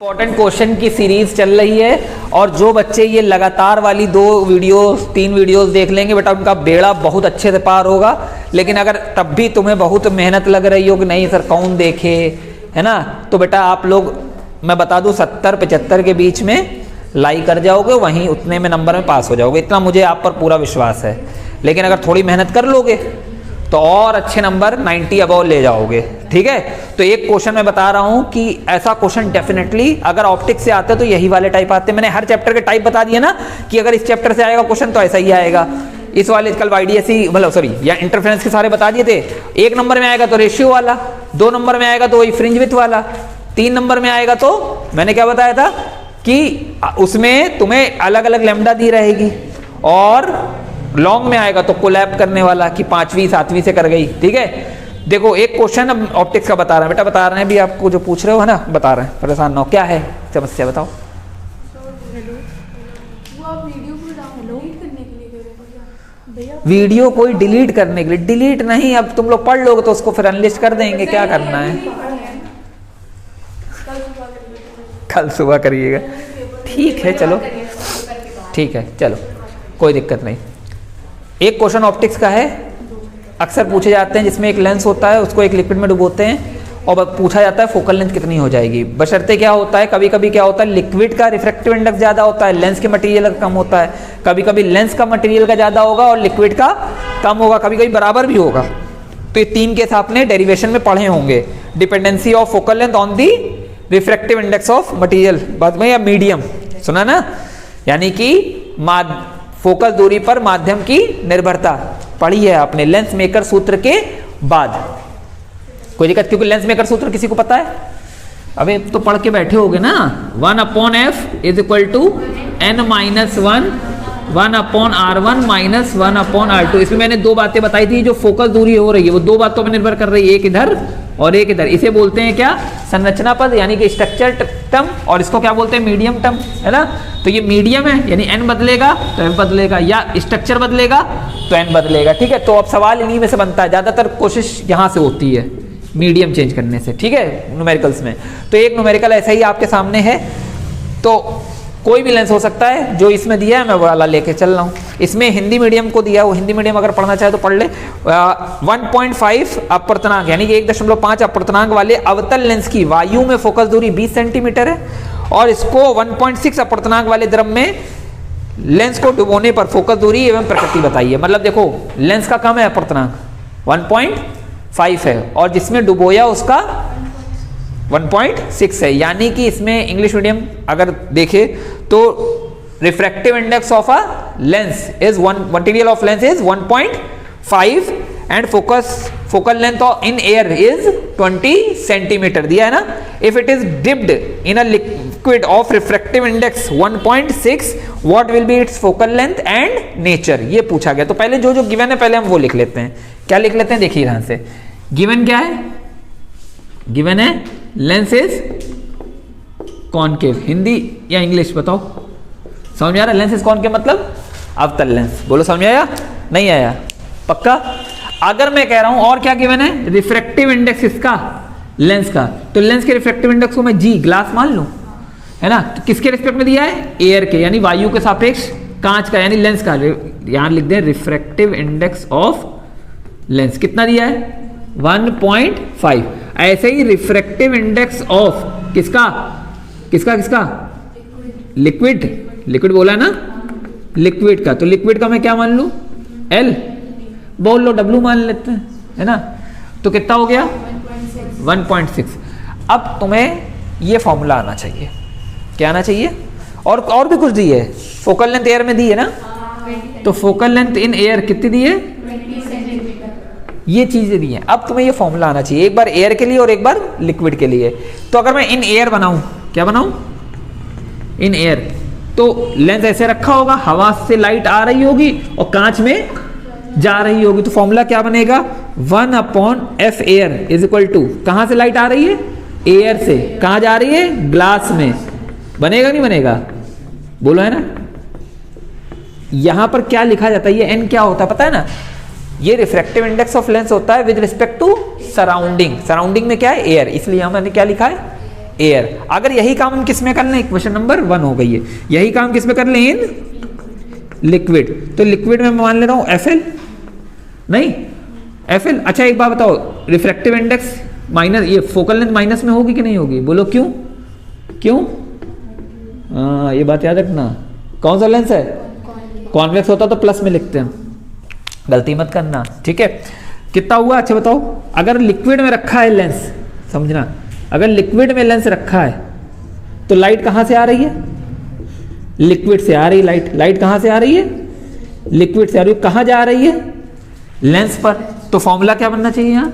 Important question की series चल रही है और जो बच्चे ये लगातार वाली 3 वीडियोस देख लेंगे बेटा उनका बेड़ा बहुत अच्छे से पार होगा। लेकिन अगर तब भी तुम्हें बहुत मेहनत लग रही हो कि नहीं सर कौन देखे, है ना, तो बेटा आप लोग मैं बता दूं 70-75 के बीच में लाइक कर जाओगे, वहीं उतने में नंबर में पास हो जाओगे, इतना मुझे आप पर पूरा विश्वास है। लेकिन अगर थोड़ी मेहनत कर लोगे तो और अच्छे नंबर 90 अबव ले जाओगे। ठीक है, तो एक क्वेश्चन मैं बता रहा हूं कि ऐसा क्वेश्चन डेफिनेटली अगर ऑप्टिक्स से आते तो यही वाले टाइप आते। मैंने हर चैप्टर के टाइप बता दिए ना कि अगर इस चैप्टर से आएगा क्वेश्चन तो ऐसा ही आएगा। इस वाले कल वाईडीएसई मतलब सॉरी या इंटरफेरेंस के सारे बता दिए थे। 1 नंबर में आएगा तो रेशियो वाला, 2 नंबर में आएगा तो वही फ्रिंज विड्थ वाला, 3 नंबर में आएगा तो मैंने क्या बताया था कि उसमें तुम्हें अलग अलग लैम्डा दी रहेगी, और लॉन्ग में आएगा तो कोलैप करने वाला कि 5वीं 7वीं से कर गई। ठीक है, देखो एक क्वेश्चन अब ऑप्टिक्स का बता रहे हैं बेटा, बता रहे हैं भी आपको जो पूछ रहे हो है ना, बता रहे हैं, परेशान ना हो। क्या है समस्या बताओ। वीडियो कोई डिलीट करने के लिए, डिलीट नहीं, अब तुम लोग पढ़ लोगे तो उसको फिर अनलिस्ट कर देंगे, क्या करना है, कल सुबह करिएगा। ठीक है चलो, ठीक है चलो, कोई दिक्कत नहीं। एक क्वेश्चन ऑप्टिक्स का है, अक्सर पूछे जाते हैं, जिसमें एक लेंस होता है उसको एक लिक्विड में डुबोते हैं और पूछा जाता है फोकल लेंथ कितनी हो जाएगी। बशर्ते क्या होता है, कभी कभी क्या होता है लिक्विड का रिफ्रैक्टिव इंडेक्स ज़्यादा होता है, लेंस के मटेरियल का कम होता है, कभी कभी लेंस का मटेरियल का ज़्यादा होगा और लिक्विड का कम होगा, कभी कभी बराबर भी होगा। तो ये 3 केस आपने डेरिवेशन में पढ़े होंगे, dependency of focal length on the refractive index of material, बाद में या मीडियम सुना ना, यानी कि फोकस दूरी पर माध्यम की निर्भरता पढ़ी है आपने लेंस मेकर सूत्र के बाद। कोई दिक्कत, क्योंकि लेंस मेकर सूत्र किसी को पता है, अबे तो पढ़ के बैठे होगे ना, 1/f is equal to n-1 1/r1 minus 1/r2। इसमें मैंने 2 बातें बताई थी, जो फोकस दूरी हो रही है वो 2 बातों पर निर्भर कर रही है, एक इधर और एक इधर। इसे बोलते हैं क्या, संरचना पद यानी कि स्ट्रक्चर टर्म, और इसको क्या बोलते हैं, मीडियम टर्म, है ना। तो ये मीडियम है यानी n बदलेगा तो f बदलेगा, या स्ट्रक्चर बदलेगा तो n बदलेगा। ठीक है, तो अब सवाल इन्हीं में से बनता है, ज्यादातर कोशिश यहाँ से होती है मीडियम चेंज करने से। ठीक है, न्यूमेरिकल्स में तो एक न्यूमेरिकल ऐसा ही आपके सामने है, तो कोई भी लेंस हो सकता है, जो इसमें दिया है मैं वाला लेके चल रहा हूँ। इसमें हिंदी मीडियम को दिया है, वो हिंदी मीडियम अगर पढ़ना चाहे तो पढ़ ले। 1.5 अपवर्तनांक यानी कि 1.5 अपवर्तनांक वाले अवतल लेंस की वायु में फोकस दूरी 20 सेंटीमीटर है, और इसको 1.6 अपवर्तनांक वाले द्रव में लेंस को डुबोने पर फोकस दूरी एवं प्रकृति बताइए। मतलब देखो लेंस का कम है अपवर्तनांक 1.5 है, और जिसमें डुबोया उसका 1.6 है, यानी कि इसमें इंग्लिश मीडियम अगर देखे तो refractive index of a lens is material of lens is 1.5 and focal length in air is 20 centimetre दिया है ना। If it is dipped in a liquid of refractive index 1.6 what will be it's focal length and nature, ये पूछा गया। तो पहले जो given है पहले हम वो लिख लेते हैं। क्या लिख लेते हैं, देखिए ध्यान से। गिवन क्या है, गिवन है लेंस इज कॉनकेव, हिंदी या इंग्लिश बताओ, समझ में आ रहा है। लेंस इज कॉनकेव मतलब अवतल लेंस, बोलो समझ में आया, नहीं आया, पक्का। अगर मैं कह रहा हूं और क्या गिवन है, रिफ्रैक्टिव इंडेक्स इसका लेंस का, तो लेंस के रिफ्रैक्टिव इंडेक्स को मैं जी ग्लास मान लूं, है ना। तो किसके रिस्पेक्ट में दिया है, एयर के यानी वायु के सापेक्ष, कांच का यानी लेंस का, यहां लिख दे रिफ्रैक्टिव इंडेक्स ऑफ लेंस कितना दिया है 1.5। ऐसे ही रिफ्रैक्टिव इंडेक्स ऑफ किसका किसका किसका, लिक्विड बोला ना, लिक्विड का, तो लिक्विड का मैं क्या मान लूं, L बोल लो, W मान लेते हैं, है ना। तो कितना हो गया 1.6। अब तुम्हें ये फॉर्मूला आना चाहिए, क्या आना चाहिए, और भी कुछ दी है, फोकल लेंथ एयर में दी है ना, तो फोकल लेंथ इन एयर कितनी दी है, ये चीजें दी हैं। अब तुम्हें ये फॉर्मूला आना चाहिए, एक बार एयर के लिए और एक बार लिक्विड के लिए। तो अगर मैं इन एयर बनाऊं, क्या बनाऊं, इन एयर, तो लेंस ऐसे रखा होगा, हवा से लाइट आ रही होगी और कांच में जा रही होगी, तो फॉर्मूला क्या बनेगा 1/f air is equal to, कहां से लाइट आ रही है, एयर से, कहां जा रही है, ग्लास में, बनेगा नहीं बनेगा, बोलो, है ना। यहां पर क्या लिखा जाता है, ये n क्या होता है पता है ना, ये रिफ्रैक्टिव इंडेक्स ऑफ लेंस होता है with respect to surrounding. Surrounding में क्या है, एयर, इसलिए हमने क्या लिखा है एयर। अगर यही काम हम किस में कर लें, क्वेश्चन नंबर 1 हो गई है, यही काम किस में कर लें, इन लिक्विड। तो लिक्विड में मैं मान ले रहा हूं Fl, नहीं Fl। अच्छा एक बात बताओ, रिफ्रैक्टिव इंडेक्स माइनस, ये फोकल लेंथ माइनस में होगी कि नहीं होगी, बोलो क्यों, क्यों? ये बात याद रखना। कौन सा लेंस है, कॉन्वेक्स होता तो प्लस में लिखते हैं, गलती मत करना, ठीक है। कितना हुआ, अच्छा बताओ, अगर लिक्विड में रखा है लेंस, समझना, अगर लिक्विड में लेंस रखा है तो लाइट कहां से आ रही है, लिक्विड से आ रही लाइट। लाइट कहां से आ रही है, लिक्विड से आ रही है। कहां जा रही है, लेंस पर। तो फॉर्मूला क्या बनना चाहिए यहाँ,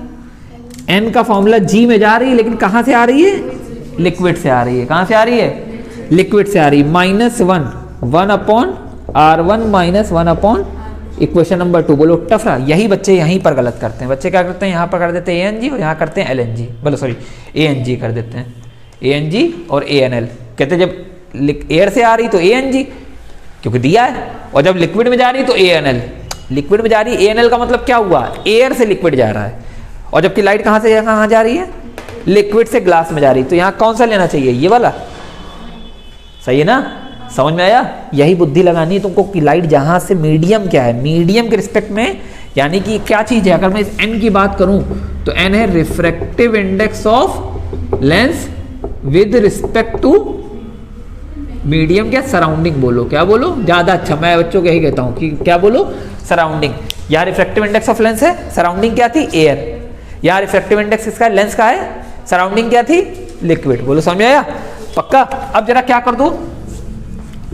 एन का फॉर्मूला जी में जा रही है, लेकिन कहां से आ रही है, लिक्विड से आ रही है। कहां से आ रही है, लिक्विड से आ रही है। -1 upon R1 -1 upon equation number 2। बोलो टफ रहा। यही बच्चे यहीं पर गलत करते हैं। बच्चे क्या करते हैं, यहाँ पर कर देते हैं ANG और यहाँ करते हैं LNG, बोलो सॉरी ANG कर देते हैं, ANG और ANL। कहते हैं जब एयर से आ रही तो ANG क्योंकि दिया है, और जब लिक्विड में जा रही तो ANL। लिक्विड में जा रही है, ANL का मतलब क्या हुआ, एयर से लिक्विड जा रहा है, और जबकि लाइट कहाँ से कहाँ जा रही है, लिक्विड से ग्लास में जा रही है। तो यहाँ कौन सा लेना चाहिए, ये वाला, सही है ना, समझ में आया। यही बुद्धि लगानी है तुमको कि लाइट जहां से, मीडियम क्या है, मीडियम के रिस्पेक्ट में, यानी कि क्या चीज है। अगर मैं इस एन की बात करूं तो एन है refractive index of lens with respect to medium, क्या सराउंडिंग, बोलो क्या बोलो, ज्यादा अच्छा, मैं बच्चों को यही कहता हूं कि क्या बोलो, सराउंडिंग। यहाँ रिफ्रैक्टिव इंडेक्स ऑफ लेंस है, सराउंडिंग क्या थी, एयर। यहाँ रिफ्रैक्टिव इंडेक्स इसका लेंस का है, सराउंडिंग क्या थी, लिक्विड। बोलो समझ में आया, पक्का। अब जरा क्या कर दो,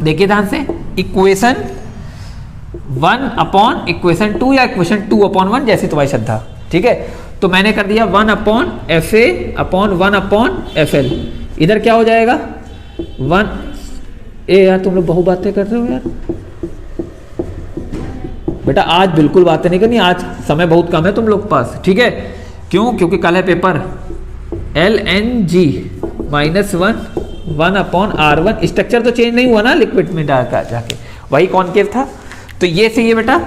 देखिए ध्यान से, इक्वेशन 1 अपॉन इक्वेशन 2 या इक्वेशन 2 अपॉन 1, जैसी तुम्हारी श्रद्धा, ठीक है। तो मैंने कर दिया 1 upon FA upon 1 upon FL। इधर क्या हो जाएगा 1 ए, यार तुम लोग बहु बातें कर रहे हो यार बेटा, आज बिल्कुल बातें नहीं करनी, आज समय बहुत कम है तुम लोग पास, ठीक है। क्यों, क्योंकि कल है paper. LNG -1 upon R1। Structure तो चेंज नहीं हुआ ना, लिक्विड में डालकर जाके वही कॉनकेव था। तो ये सही है बेटा,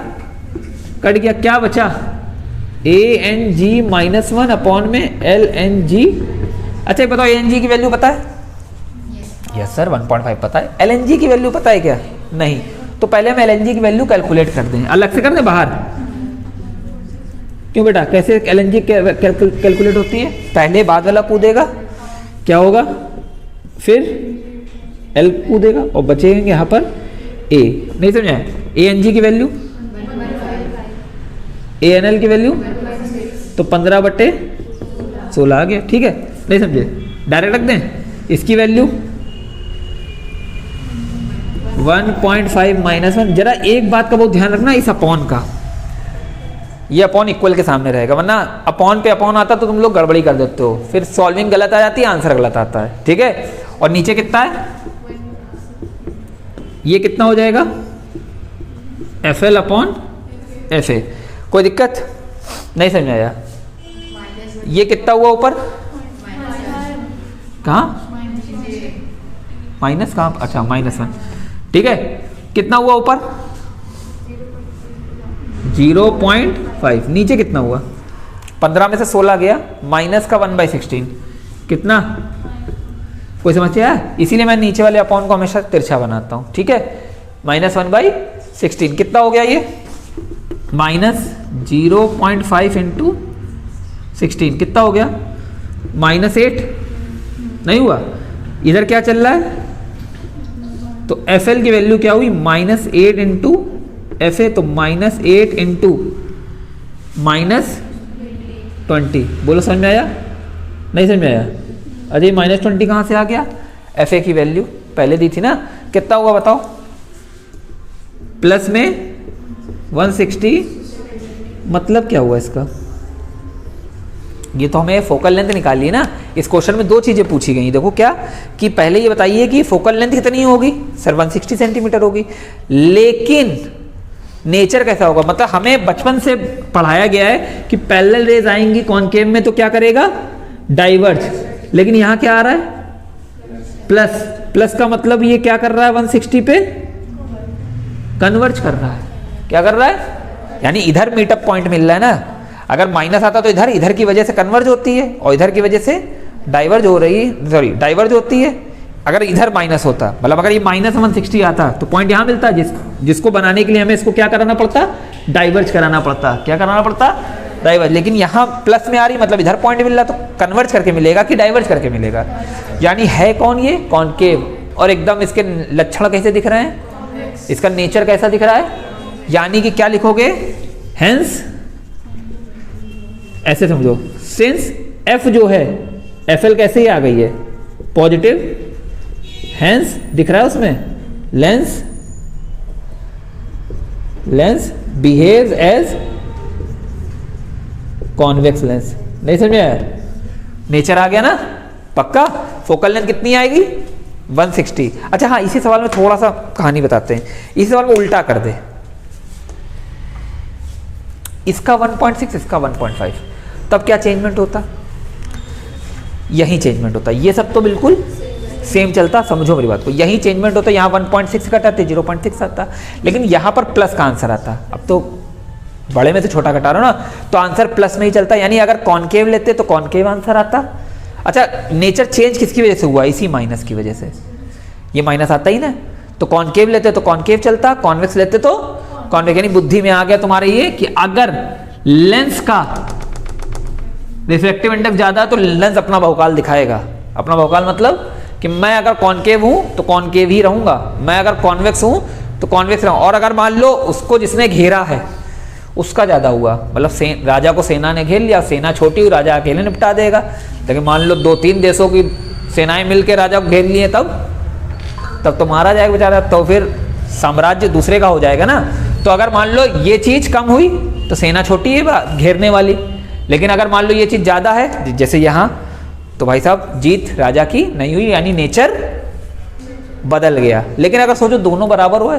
कट गया, क्या बचा, ANG -1 अपॉन में LNG। अच्छा बताओ ANG की वैल्यू पता है, यस सर 1.5 पता है। LNG की वैल्यू पता है क्या, नहीं। तो पहले हम LNG की वैल्यू कैलकुलेट कर दें, अलग से कर दें बाहर। क्यों बेटा, कैसे LNG कैलकुलेट होती है, पहले बाद वाला कूदेगा, क्या होगा, फिर L कूदेगा और बचेंगे यहाँ पर A। नहीं समझा, ANG की वैल्यू, ANL की वैल्यू तो 15/16 आ गया, ठीक है। नहीं समझे, डायरेक्ट रख दें। इसकी वैल्यू 1.5 -1। जरा एक बात का बहुत ध्यान रखना, इस अपॉन का, ये अपॉन इक्वल के सामने रहेगा, वरना अपॉन पे अपॉन आता तो तुम लोग गड़बड़ी कर देते हो, फिर सॉल्विंग गलत आ जाती है, आंसर गलत आता है, ठीक है। और नीचे कितना है, ये कितना हो जाएगा FL अपॉन FA। कोई दिक्कत नहीं, समझ में आया। ये कितना हुआ ऊपर, कहाँ माइनस, कहाँ, अच्छा -1, ठीक है। कितना हुआ ऊपर 0.5, नीचे कितना हुआ 15 में से 16 गया, माइनस का 1/16 कितना, कोई समझ आया। इसीलिए मैं नीचे वाले अपॉन को हमेशा तिरछा बनाता हूं, ठीक है। -1/16 कितना हो गया, ये -0.5 इंटू 16 कितना हो गया, -8 नहीं हुआ। इधर क्या चल रहा है, तो FL की वैल्यू क्या हुई, -8 इंटू FA, तो -8 इंटू -20। बोलो समझ में आया, नहीं समझ में आया। अरे -20 कहाँ से आ गया, FA की वैल्यू पहले दी थी ना, कितना हुआ बताओ, प्लस में 160, मतलब क्या हुआ इसका, ये तो हमें फोकल लेंथ निकाली है ना। इस क्वेश्चन में दो चीजें पूछी गई, देखो क्या, कि पहले ये बताइए कि फोकल लेंथ कितनी होगी, सर 160 सेंटीमीटर होगी, लेकिन नेचर कैसा होगा, मतलब हमें बचपन से पढ़ाया गया है कि पैरेलल रेज आएंगी कॉनकेव में तो क्या करेगा, डाइवर्ज। लेकिन यहां क्या आ रहा है, प्लस, प्लस का मतलब ये क्या कर रहा है, 160 पे कन्वर्ज कर रहा है। क्या कर रहा है, यानी इधर मीटअप पॉइंट मिल रहा है ना। अगर माइनस आता तो इधर, इधर की वजह से कन्वर्ज होती है और इधर की वजह से डाइवर्ज हो रही, सॉरी डाइवर्ज होती है। अगर इधर माइनस होता, मतलब अगर ये माइनस 160 आता तो पॉइंट यहाँ मिलता, जिसको बनाने के लिए हमें इसको क्या कराना पड़ता, डाइवर्ज कराना पड़ता। क्या कराना पड़ता, डाइवर्ज। लेकिन यहाँ प्लस में आ रही, मतलब इधर पॉइंट मिल रहा, तो कन्वर्ज करके मिलेगा कि डाइवर्ज करके मिलेगा। यानी है कौन, ये कॉनकेव। और एकदम इसके लक्षण कैसे दिख रहे हैं, इसका नेचर कैसा दिख रहा है, यानी कि क्या लिखोगे, हेंस, ऐसे समझो, सिंस एफ जो है, एफ एल कैसे ही आ गई है, पॉजिटिव, हेंस दिख रहा है उसमें, lens behaves as convex lens. नहीं समझ आया, नेचर आ गया ना पक्का। फोकल लेंथ कितनी आएगी, 160। अच्छा हाँ, इसी सवाल में थोड़ा सा कहानी बताते हैं। इसी सवाल में उल्टा कर दे, इसका 1.6 इसका 1.5, तब क्या चेंजमेंट होता, यही चेंजमेंट होता। ये सब तो बिल्कुल सेम चलता, समझो मेरी बात को, यही चेंजमेंट होता। यहाँ 1.6 कटाते 0.6 आता, लेकिन यहाँ पर प्लस का आंसर आता। अब तो बड़े में से छोटा कटा रहा हूं ना, तो आंसर प्लस में ही चलता। यानी अगर कॉनकेव लेते तो कॉनकेव आंसर आता। अच्छा, नेचर चेंज किसकी वजह से हुआ, इसी माइनस की वजह से, ये माइनस आता ही ना। तो कॉनकेव लेते तो कॉनकेव चलता, कॉन्वेक्स लेते तो कॉन्वेक्स। यानी बुद्धि में आ गया तुम्हारे ये कि अगर लेंस का रिफ्रैक्टिव इंडेक्स ज्यादा है तो लेंस अपना बहुकाल दिखाएगा। अपना बहुकाल मतलब कि मैं अगर कॉनकेव हूं तो कॉनकेव ही रहूंगा, मैं अगर कॉन्वेक्स हूं तो कॉन्वेक्स रहूंगा। और अगर मान लो उसको जिसने घेरा है उसका ज्यादा हुआ, मतलब राजा को सेना ने घेर लिया, सेना छोटी हुई, राजा अकेले निपटा देगा। लेकिन मान लो 2-3 देशों की सेनाएं मिलकर राजा को घेर लिए, तब तो मारा जाएगा बेचारा, तो फिर साम्राज्य दूसरे का हो जाएगा ना। तो अगर मान लो ये चीज कम हुई तो सेना छोटी है घेरने वाली, लेकिन अगर मान लो ये चीज ज्यादा है जैसे यहाँ, तो भाई साहब जीत राजा की नहीं हुई, यानी नेचर बदल गया। लेकिन अगर सोचो दोनों बराबर हुए,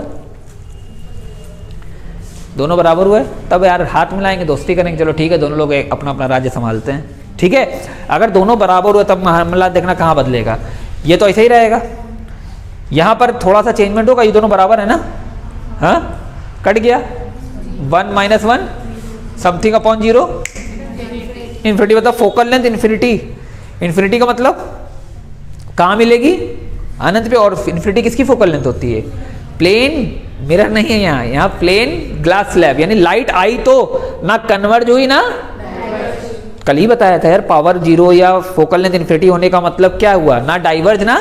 दोनों बराबर हुए, तब यार हाथ मिलाएंगे, दोस्ती करेंगे, चलो ठीक है, दोनों लोग अपना अपना राज्य संभालते हैं, ठीक है। अगर दोनों बराबर हुए तब मामला देखना कहाँ बदलेगा, ये तो ऐसे ही रहेगा। यहाँ पर थोड़ा सा चेंजमेंट होगा, ये दोनों बराबर है ना, हाँ कट गया, 1 - 1 समथिंग अपॉन 0 इन्फिनिटी। मतलब फोकल लेंथ इन्फिनिटी, इन्फिनिटी का मतलब कहाँ मिलेगी, अनंत पे। और इन्फिनिटी किसकी फोकल लेंथ होती है, प्लेन मिरर नहीं है यहाँ, यहाँ प्लेन ग्लास स्लैब। यानी लाइट आई तो ना कन्वर्ज हुई ना, कल ही बताया था यार, पावर 0 या फोकल लेंथ इन्फिनिटी होने का मतलब क्या हुआ, ना डाइवर्ज ना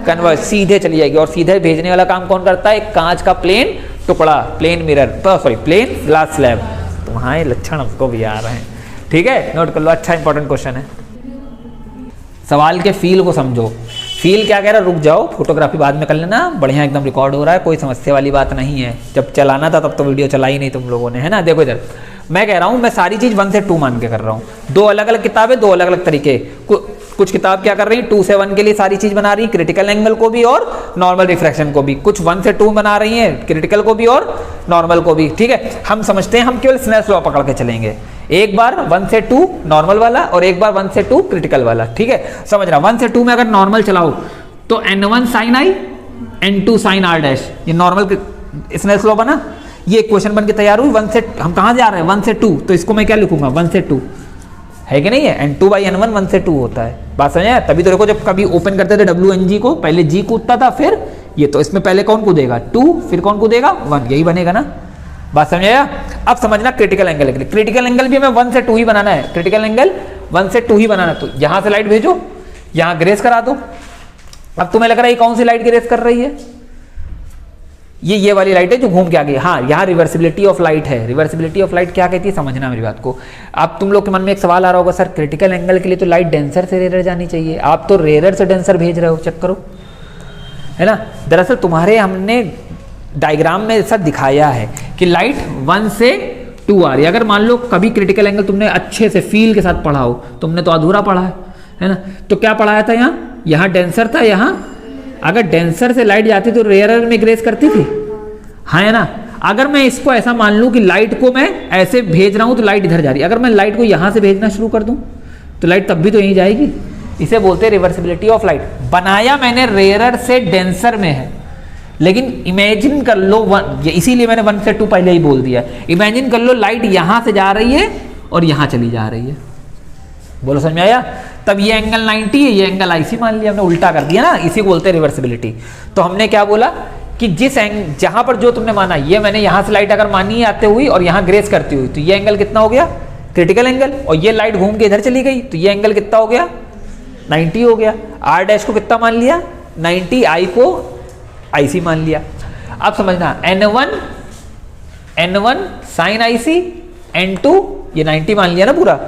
कन्वर्ज, सीधे चली जाएगी। और सीधे भेजने वाला काम कौन करता है, एक कांच का प्लेन टुकड़ा, plane mirror, sorry plane glass slab. तो वहाँ लक्षण हमको भी आ रहे हैं, ठीक है, नोट कर लो। अच्छा इंपॉर्टेंट क्वेश्चन है। सवाल के फील को समझो, फील क्या कह रहा है, रुक जाओ, फोटोग्राफी बाद में कर लेना, बढ़िया एकदम रिकॉर्ड हो रहा है, कोई समस्या वाली बात नहीं है। जब चलाना था तब तो वीडियो चला ही नहीं तुम लोगों ने, है ना। देखो इधर मैं कह रहा हूँ, मैं सारी चीज़ 1 से 2 मान के कर रहा हूँ। 2 अलग अलग किताबें, 2 अलग अलग तरीके। कुछ किताब क्या कर रही है, 2 से 1 के लिए सारी चीज़ बना रही है, क्रिटिकल एंगल को भी और नॉर्मल रिफ्रैक्शन को भी। कुछ 1 से 2 बना रही है, क्रिटिकल को भी और नॉर्मल को भी, ठीक है। हम समझते हैं, हम केवल स्नेल्स लॉ पकड़ के चलेंगे। एक बार 1 से 2 नॉर्मल वाला और एक बार 1 से 2 क्रिटिकल वाला, ठीक है। समझना, 1 से 2 में अगर नॉर्मल चलाओ तो n1 sin i, n2 sin r', ये नॉर्मल स्नेल्स लॉ बना। ये क्वेश्चन बन के तैयार हुई। 1 से हम कहाँ जा रहे हैं, 1 से 2, तो इसको मैं क्या लिखूंगा, 1 से 2 है कि नहीं है, n2/n1 1 से 2 होता है। बात समझ आया। तभी तो देखो जब कभी ओपन करते थे WNG को, पहले G कूदता था, फिर ये, तो इसमें पहले कौन कूदेगा 2, फिर कौन कूदेगा 1, यही बनेगा ना। बात समझ आया। अब समझना क्रिटिकल एंगल के लिए, क्रिटिकल एंगल भी हमें 1 से 2 ही बनाना है, क्रिटिकल एंगल 1 से 2 ही बनाना है। तो यहाँ से लाइट भेजो, यहाँ ग्रेस करा दो। अब तुम्हें लग रहा है ये कौन सी लाइट ग्रेस कर रही है, ये वाली लाइट है जो घूम के आ गई। हाँ, यहाँ रिवर्सिबिलिटी ऑफ लाइट है। रिवर्सिबिलिटी ऑफ लाइट क्या कहती है, समझना मेरी बात को। अब तुम लोग के मन में एक सवाल आ रहा होगा, सर क्रिटिकल एंगल के लिए तो लाइट डेंसर से रेयर जानी चाहिए, आप तो रेयर से डेंसर भेज रहे हो, चेक करो, है ना। दरअसल तुम्हारे हमने डायग्राम में ऐसा दिखाया है कि लाइट 1 से 2 आ रही है। अगर मान लो कभी क्रिटिकल एंगल तुमने अच्छे से फील के साथ पढ़ा हो, तुमने तो अधूरा पढ़ा है ना। तो क्या पढ़ाया था, यहाँ डेंसर था, यहाँ अगर डेंसर से लाइट जाती तो रेयरर में ग्रेस करती थी, हाँ है ना। अगर मैं इसको ऐसा मान लूं कि लाइट को मैं ऐसे भेज रहा हूं तो लाइट इधर जा रही है, अगर मैं लाइट को यहां से भेजना शुरू कर दूं तो लाइट तब भी तो यहीं जाएगी। इसे बोलते हैं रिवर्सिबिलिटी ऑफ लाइट। बनाया मैंने रेयरर से डेंसर में है, लेकिन इमेजिन कर लो, इसीलिए मैंने 1 से 2 पहले ही बोल दिया। इमेजिन कर लो लाइट यहां से जा रही है और यहां चली जा रही है, बोलो समझ में आया? तब ये एंगल 90 है, ये एंगल IC मान लिया, हमने उल्टा कर दिया ना, इसी को बोलते हैं रिवर्सिबिलिटी। तो हमने क्या बोला कि जिस जहां पर जो तुमने माना, ये मैंने यहाँ से लाइट अगर मानी आते हुई और यहाँ ग्रेस करती हुई, तो ये एंगल कितना हो गया? Critical angle. और ये लाइट घूम के इधर चली गई, तो ये एंगल कितना हो गया? 90 हो गया। R डैश को कितना मान लिया? 90, I को IC मान लिया। अब समझना, N1 साइन IC, N2 ये 90 मान लिया ना पूरा,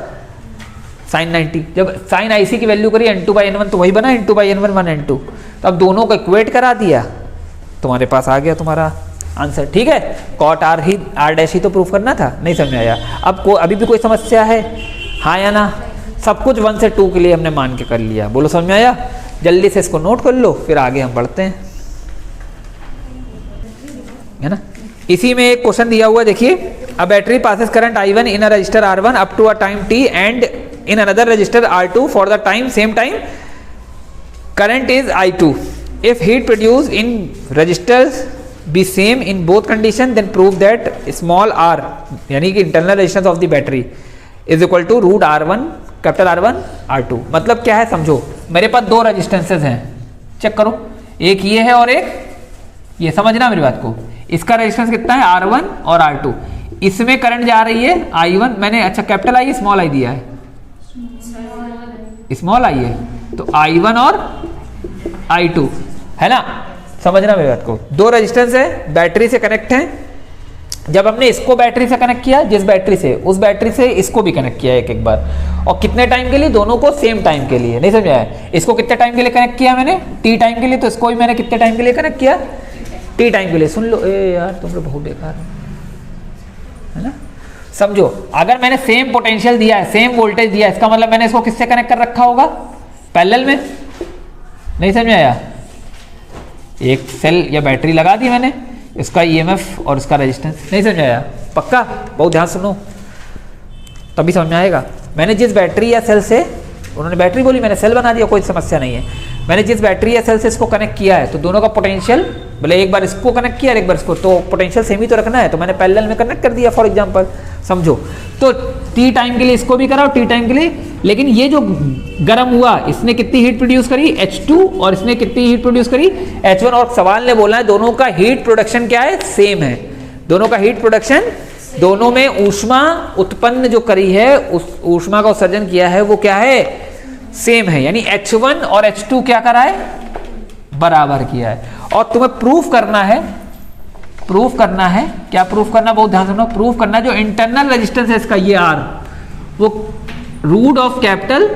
साइन 90। जब साइन IC की वैल्यू करी N2/N1 तो वही बना N2/N1 1 N2। तो अब दोनों को इक्वेट करा दिया, तुम्हारे पास आ गया तुम्हारा आंसर। ठीक है, कॉट R डैश ही तो प्रूफ करना था। नहीं समझ में आया? अब अभी भी कोई समस्या है? हाँ या ना? सब कुछ 1 से 2 के लिए हमने मान के कर लिया। बोलो समझ में आया? जल्दी से इसको नोट कर लो, फिर आगे हम बढ़ते हैं, है ना। इसी में एक क्वेश्चन दिया हुआ है, देखिए, a battery passes current I1 in a resistor R1 up to a time t and in another resistor R2 for the time same time current is I2। If heat produce in resistors be same in both condition then prove that small r यानी कि internal resistance of the battery is equal to root R1 capital R1 R2। मतलब क्या है समझो, मेरे पास दो resistances हैं, check करो, एक ये है और एक ये, समझना मेरी बात को। इसका रेजिस्टेंस कितना है? R1 और R2। इसमें करंट जा रही है I1, मैंने अच्छा कैपिटल I स्मॉल I दिया है, स्मॉल I है, तो I1 और I2 है ना, समझना मेरी बात को। दो रेजिस्टेंस है, बैटरी से कनेक्ट है। जब हमने इसको बैटरी से कनेक्ट किया, जिस बैटरी से, उस बैटरी से इसको भी कनेक्ट किया एक बार, और कितने टाइम के लिए? दोनों को सेम टाइम के लिए। नहीं समझ आया? इसको कितने टाइम के लिए कनेक्ट किया मैंने? T टाइम के लिए। तो इसको भी मैंने कितने टाइम के लिए कनेक्ट किया? T टाइम के लिए। सुन लो, ए यार तुम लोग बहुत बेकार है ना। समझो, अगर मैंने सेम पोटेंशियल दिया है, सेम वोल्टेज दिया है, इसका मतलब मैंने इसको किससे कनेक्ट कर रखा होगा? पैरेलल में। नहीं समझ में आया? एक सेल या बैटरी लगा दी मैंने, इसका EMF और इसका रेजिस्टेंस। नहीं समझ में आया? पक्का? बहुत ध्यान सुनो, तभी समझ में आएगा। मैंने जिस बैटरी या सेल से, उन्होंने बैटरी बोली, मैंने सेल बना दिया, कोई समस्या नहीं है। मैंने जिस बैटरी या सेल से इसको कनेक्ट किया है, तो दोनों का पोटेंशियल, बोले एक बार इसको कनेक्ट किया और एक बार इसको, तो पोटेंशियल सेम ही तो रखना है, तो मैंने पैरेलल में कनेक्ट कर दिया फॉर एग्जांपल, समझो। तो T टाइम के लिए इसको भी कराओ, T टाइम के लिए। लेकिन ये जो गर्म हुआ, इसने कितनी हीट प्रोड्यूस करी? H2, और इसने कितनी हीट प्रोड्यूस करी? H1। और सवाल ने बोला है दोनों का हीट प्रोडक्शन क्या है? सेम है। दोनों का हीट प्रोडक्शन, दोनों में ऊष्मा उत्पन्न जो करी है, उस ऊष्मा का उत्सर्जन किया है, वो क्या है? सेम है। यानी H1 और H2 क्या करा है? बराबर किया है। और तुम्हें प्रूफ करना है, क्या प्रूफ करना? बहुत ध्यान सुनो, प्रूफ करना जो इंटरनल रेजिस्टेंस है इसका, ये R, वो root of capital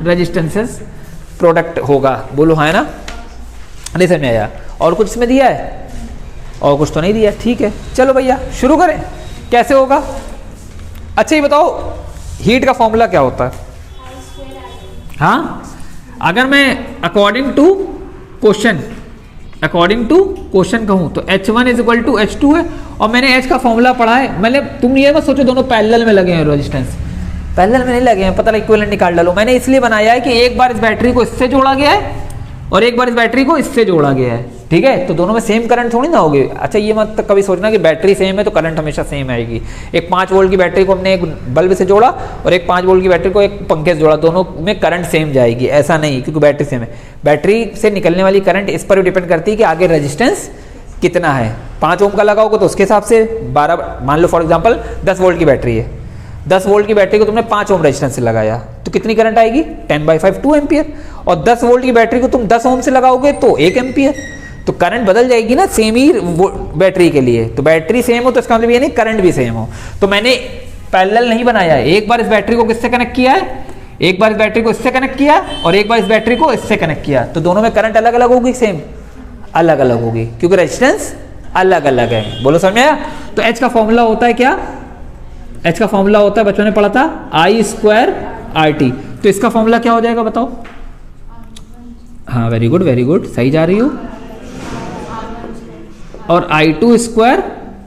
resistances product होगा। बोलो हाँ है ना? नहीं समझ में आया? और कुछ इसमें दिया है? और कुछ तो नहीं दिया। ठीक है, चलो भैया शुरू करें। कैसे होगा? अच्छा ये बताओ, हीट का फॉर्मूला क्या होता है? हाँ, अगर मैं अकॉर्डिंग टू क्वेश्चन कहूँ तो H1 is equal to H2 है, और मैंने H का फॉर्मूला पढ़ा है। मैंने, तुम ये मत सोचो दोनों पैरेलल में लगे हैं, रेजिस्टेंस पैरेलल में नहीं लगे हैं, पता लगे इक्विवेलेंट निकाल डालो। मैंने इसलिए बनाया है कि एक बार इस बैटरी को इससे जोड़ा गया है और एक बार इस बैटरी को इससे जोड़ा गया है, ठीक है। तो दोनों में सेम करंट थोड़ी ना होगी। अच्छा ये मत कभी सोचना कि बैटरी सेम है तो करंट हमेशा सेम आएगी। एक 5 वोल्ट की बैटरी को हमने एक बल्ब से जोड़ा और एक 5 वोल्ट की बैटरी को एक पंखे से जोड़ा, दोनों में करंट सेम जाएगी, ऐसा नहीं, क्योंकि बैटरी सेम है। बैटरी से निकलने वाली करंट इस पर भी डिपेंड करती है कि आगे रेजिस्टेंस कितना है। 5 ओम का लगाओगे तो उसके हिसाब से 12, मान लो फॉर एग्जाम्पल 10 वोल्ट की बैटरी है, 10 वोल्ट की बैटरी को तुमने 5 ओम रेजिस्टेंस से लगाया तो कितनी करंट आएगी? 10/5 2 एम्पियर। और 10 वोल्ट की बैटरी को तुम 10 ओम से लगाओगे तो 1 एम्पियर। तो करंट बदल जाएगी ना, सेम ही बैटरी के लिए। तो बैटरी सेम हो तो इसका मतलब ये नहीं करंट भी सेम हो। तो मैंने पैरेलल नहीं बनाया है, एक बार इस बैटरी को किससे कनेक्ट किया है, एक बार इस बैटरी को इससे कनेक्ट किया और एक बार इस बैटरी को इससे कनेक्ट किया। तो दोनों में करंट अलग अलग होगी? सेम अलग अलग होगी, क्योंकि रेजिस्टेंस अलग अलग है। बोलो समझ में आया? तो H का फॉर्मूला होता है क्या? H का फॉर्मूला होता है, बच्चों ने पढ़ा था, I² RT। तो इसका फॉर्मूला क्या हो जाएगा बताओ? हाँ वेरी गुड, सही जा रही हो। और I2²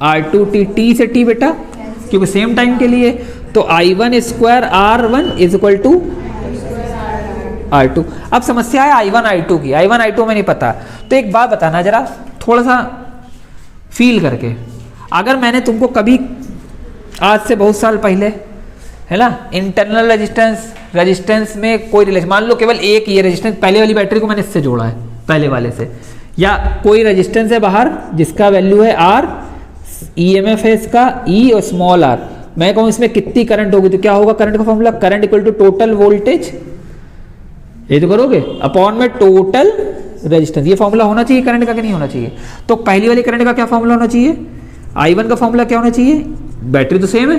R2T, T से T बेटा, क्योंकि सेम टाइम के लिए। तो I1² R1 is equal to R2। अब समस्या है I1 I2 की, I1 I2 में नहीं पता। तो एक बात बताना जरा, थोड़ा सा फील करके, अगर मैंने तुमको कभी आज से बहुत साल पहले, है ना, इंटरनल रेजिस्टेंस रेजिस्टेंस में कोई रिलेशन, मान लो केवल एक ये रेजिस्टेंस, पहले वाली बैटरी को मैंने इससे जोड़ा है पहले वाले से, या कोई रेजिस्टेंस है बाहर जिसका वैल्यू है आर, ईएमएफ है इसका ई और स्मॉल आर, मैं कहूँ इसमें कितनी करंट होगी तो क्या होगा करंट का formula, current equal to total voltage, ये तो करोगे, अपॉन में टोटल रेजिस्टेंस, ये फॉर्मूला होना चाहिए करंट का कि नहीं होना चाहिए। तो पहली वाली करंट का क्या फॉर्मूला होना चाहिए, I1 का फॉर्मूला क्या होना चाहिए, बैटरी तो सेम है,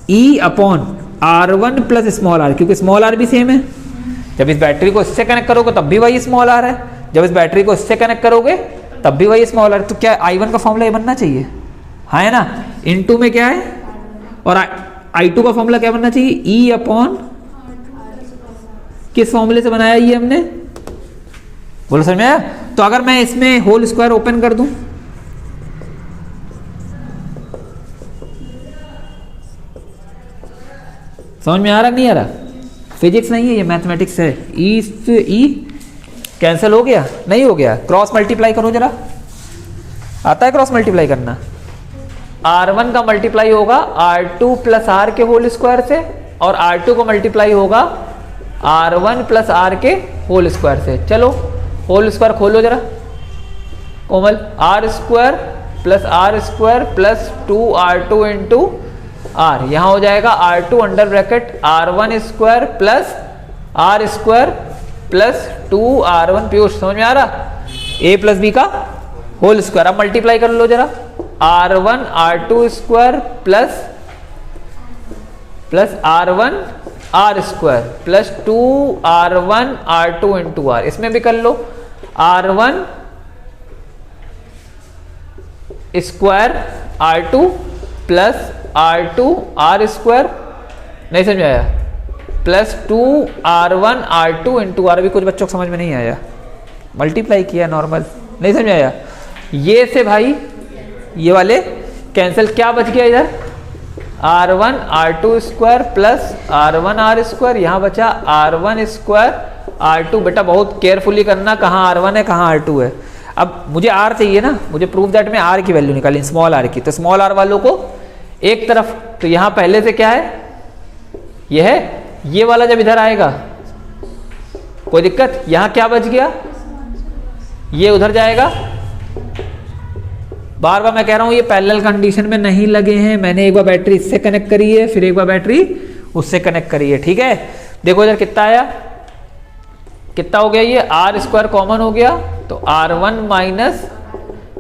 E upon R1 plus small r, क्योंकि स्मॉल आर भी सेम है। जब इस बैटरी को इससे कनेक्ट करोगे तब भी वही स्मॉल आर है, जब इस बैटरी को इससे कनेक्ट करोगे तब भी वही स्मॉल आर, तो क्या I1 का फॉर्मूला ये बनना चाहिए, हाँ है ना, इनटू में क्या है, और I2 का फॉर्मूला क्या बनना चाहिए, E अपॉन किस फॉर्मूले से बनाया ये हमने, बोलो समझ में आया। तो अगर मैं इसमें होल स्क्वायर ओपन कर दूं, समझ में आ रहा नहीं आ रहा, फिजिक्स नहीं है ये मैथमेटिक्स है। ई से ई कैंसिल हो गया, नहीं हो गया, क्रॉस मल्टीप्लाई करो जरा, आता है क्रॉस मल्टीप्लाई करना, R1 का मल्टीप्लाई होगा R2 प्लस आर के होल स्क्वायर से, और R2 को मल्टीप्लाई होगा R1 प्लस आर के होल स्क्वायर से। चलो होल स्क्वायर खोलो जरा Komal, R square plus 2R2 into R, यहां हो जाएगा R2 under bracket R1 square plus 2R1 Piyush, समझ में आ रहा, a प्लस बी का होल स्क्वायर। अब मल्टीप्लाई कर लो जरा, R1 R2 square plus R1 R square plus 2R1 R2 into r, इसमें भी कर लो R1 square R2 plus R2 r square, नहीं समझ में आया, plus 2R1 R2 into are, भी कुछ बच्चों को समझ में नहीं आया, मल्टीप्लाई किया नॉर्मल, नहीं समझ में आया। ये से भाई ये वाले कैंसिल, क्या बच गया इधर, R1 R2 square plus R1 R square, यहां बचा R1 स्क्वायर R2। बेटा बहुत केयरफुली करना, कहाँ R1 है कहाँ R2 है। अब मुझे R चाहिए ना, मुझे प्रूफ दैट में R की वैल्यू निकाली, स्मॉल r की, तो स्मॉल r वालों को एक तरफ, तो यहां पहले से क्या है, ये है, ये वाला जब इधर आएगा कोई दिक्कत, यहां क्या बच गया, ये उधर जाएगा। बार बार मैं कह रहा हूं ये पैरेलल कंडीशन में नहीं लगे हैं, मैंने एक बार बैटरी इससे कनेक्ट करी है, फिर एक बार बैटरी उससे कनेक्ट करी है, ठीक है। देखो इधर कितना आया, कितना हो गया, ये आर स्क्वायर कॉमन हो गया, तो R1 माइनस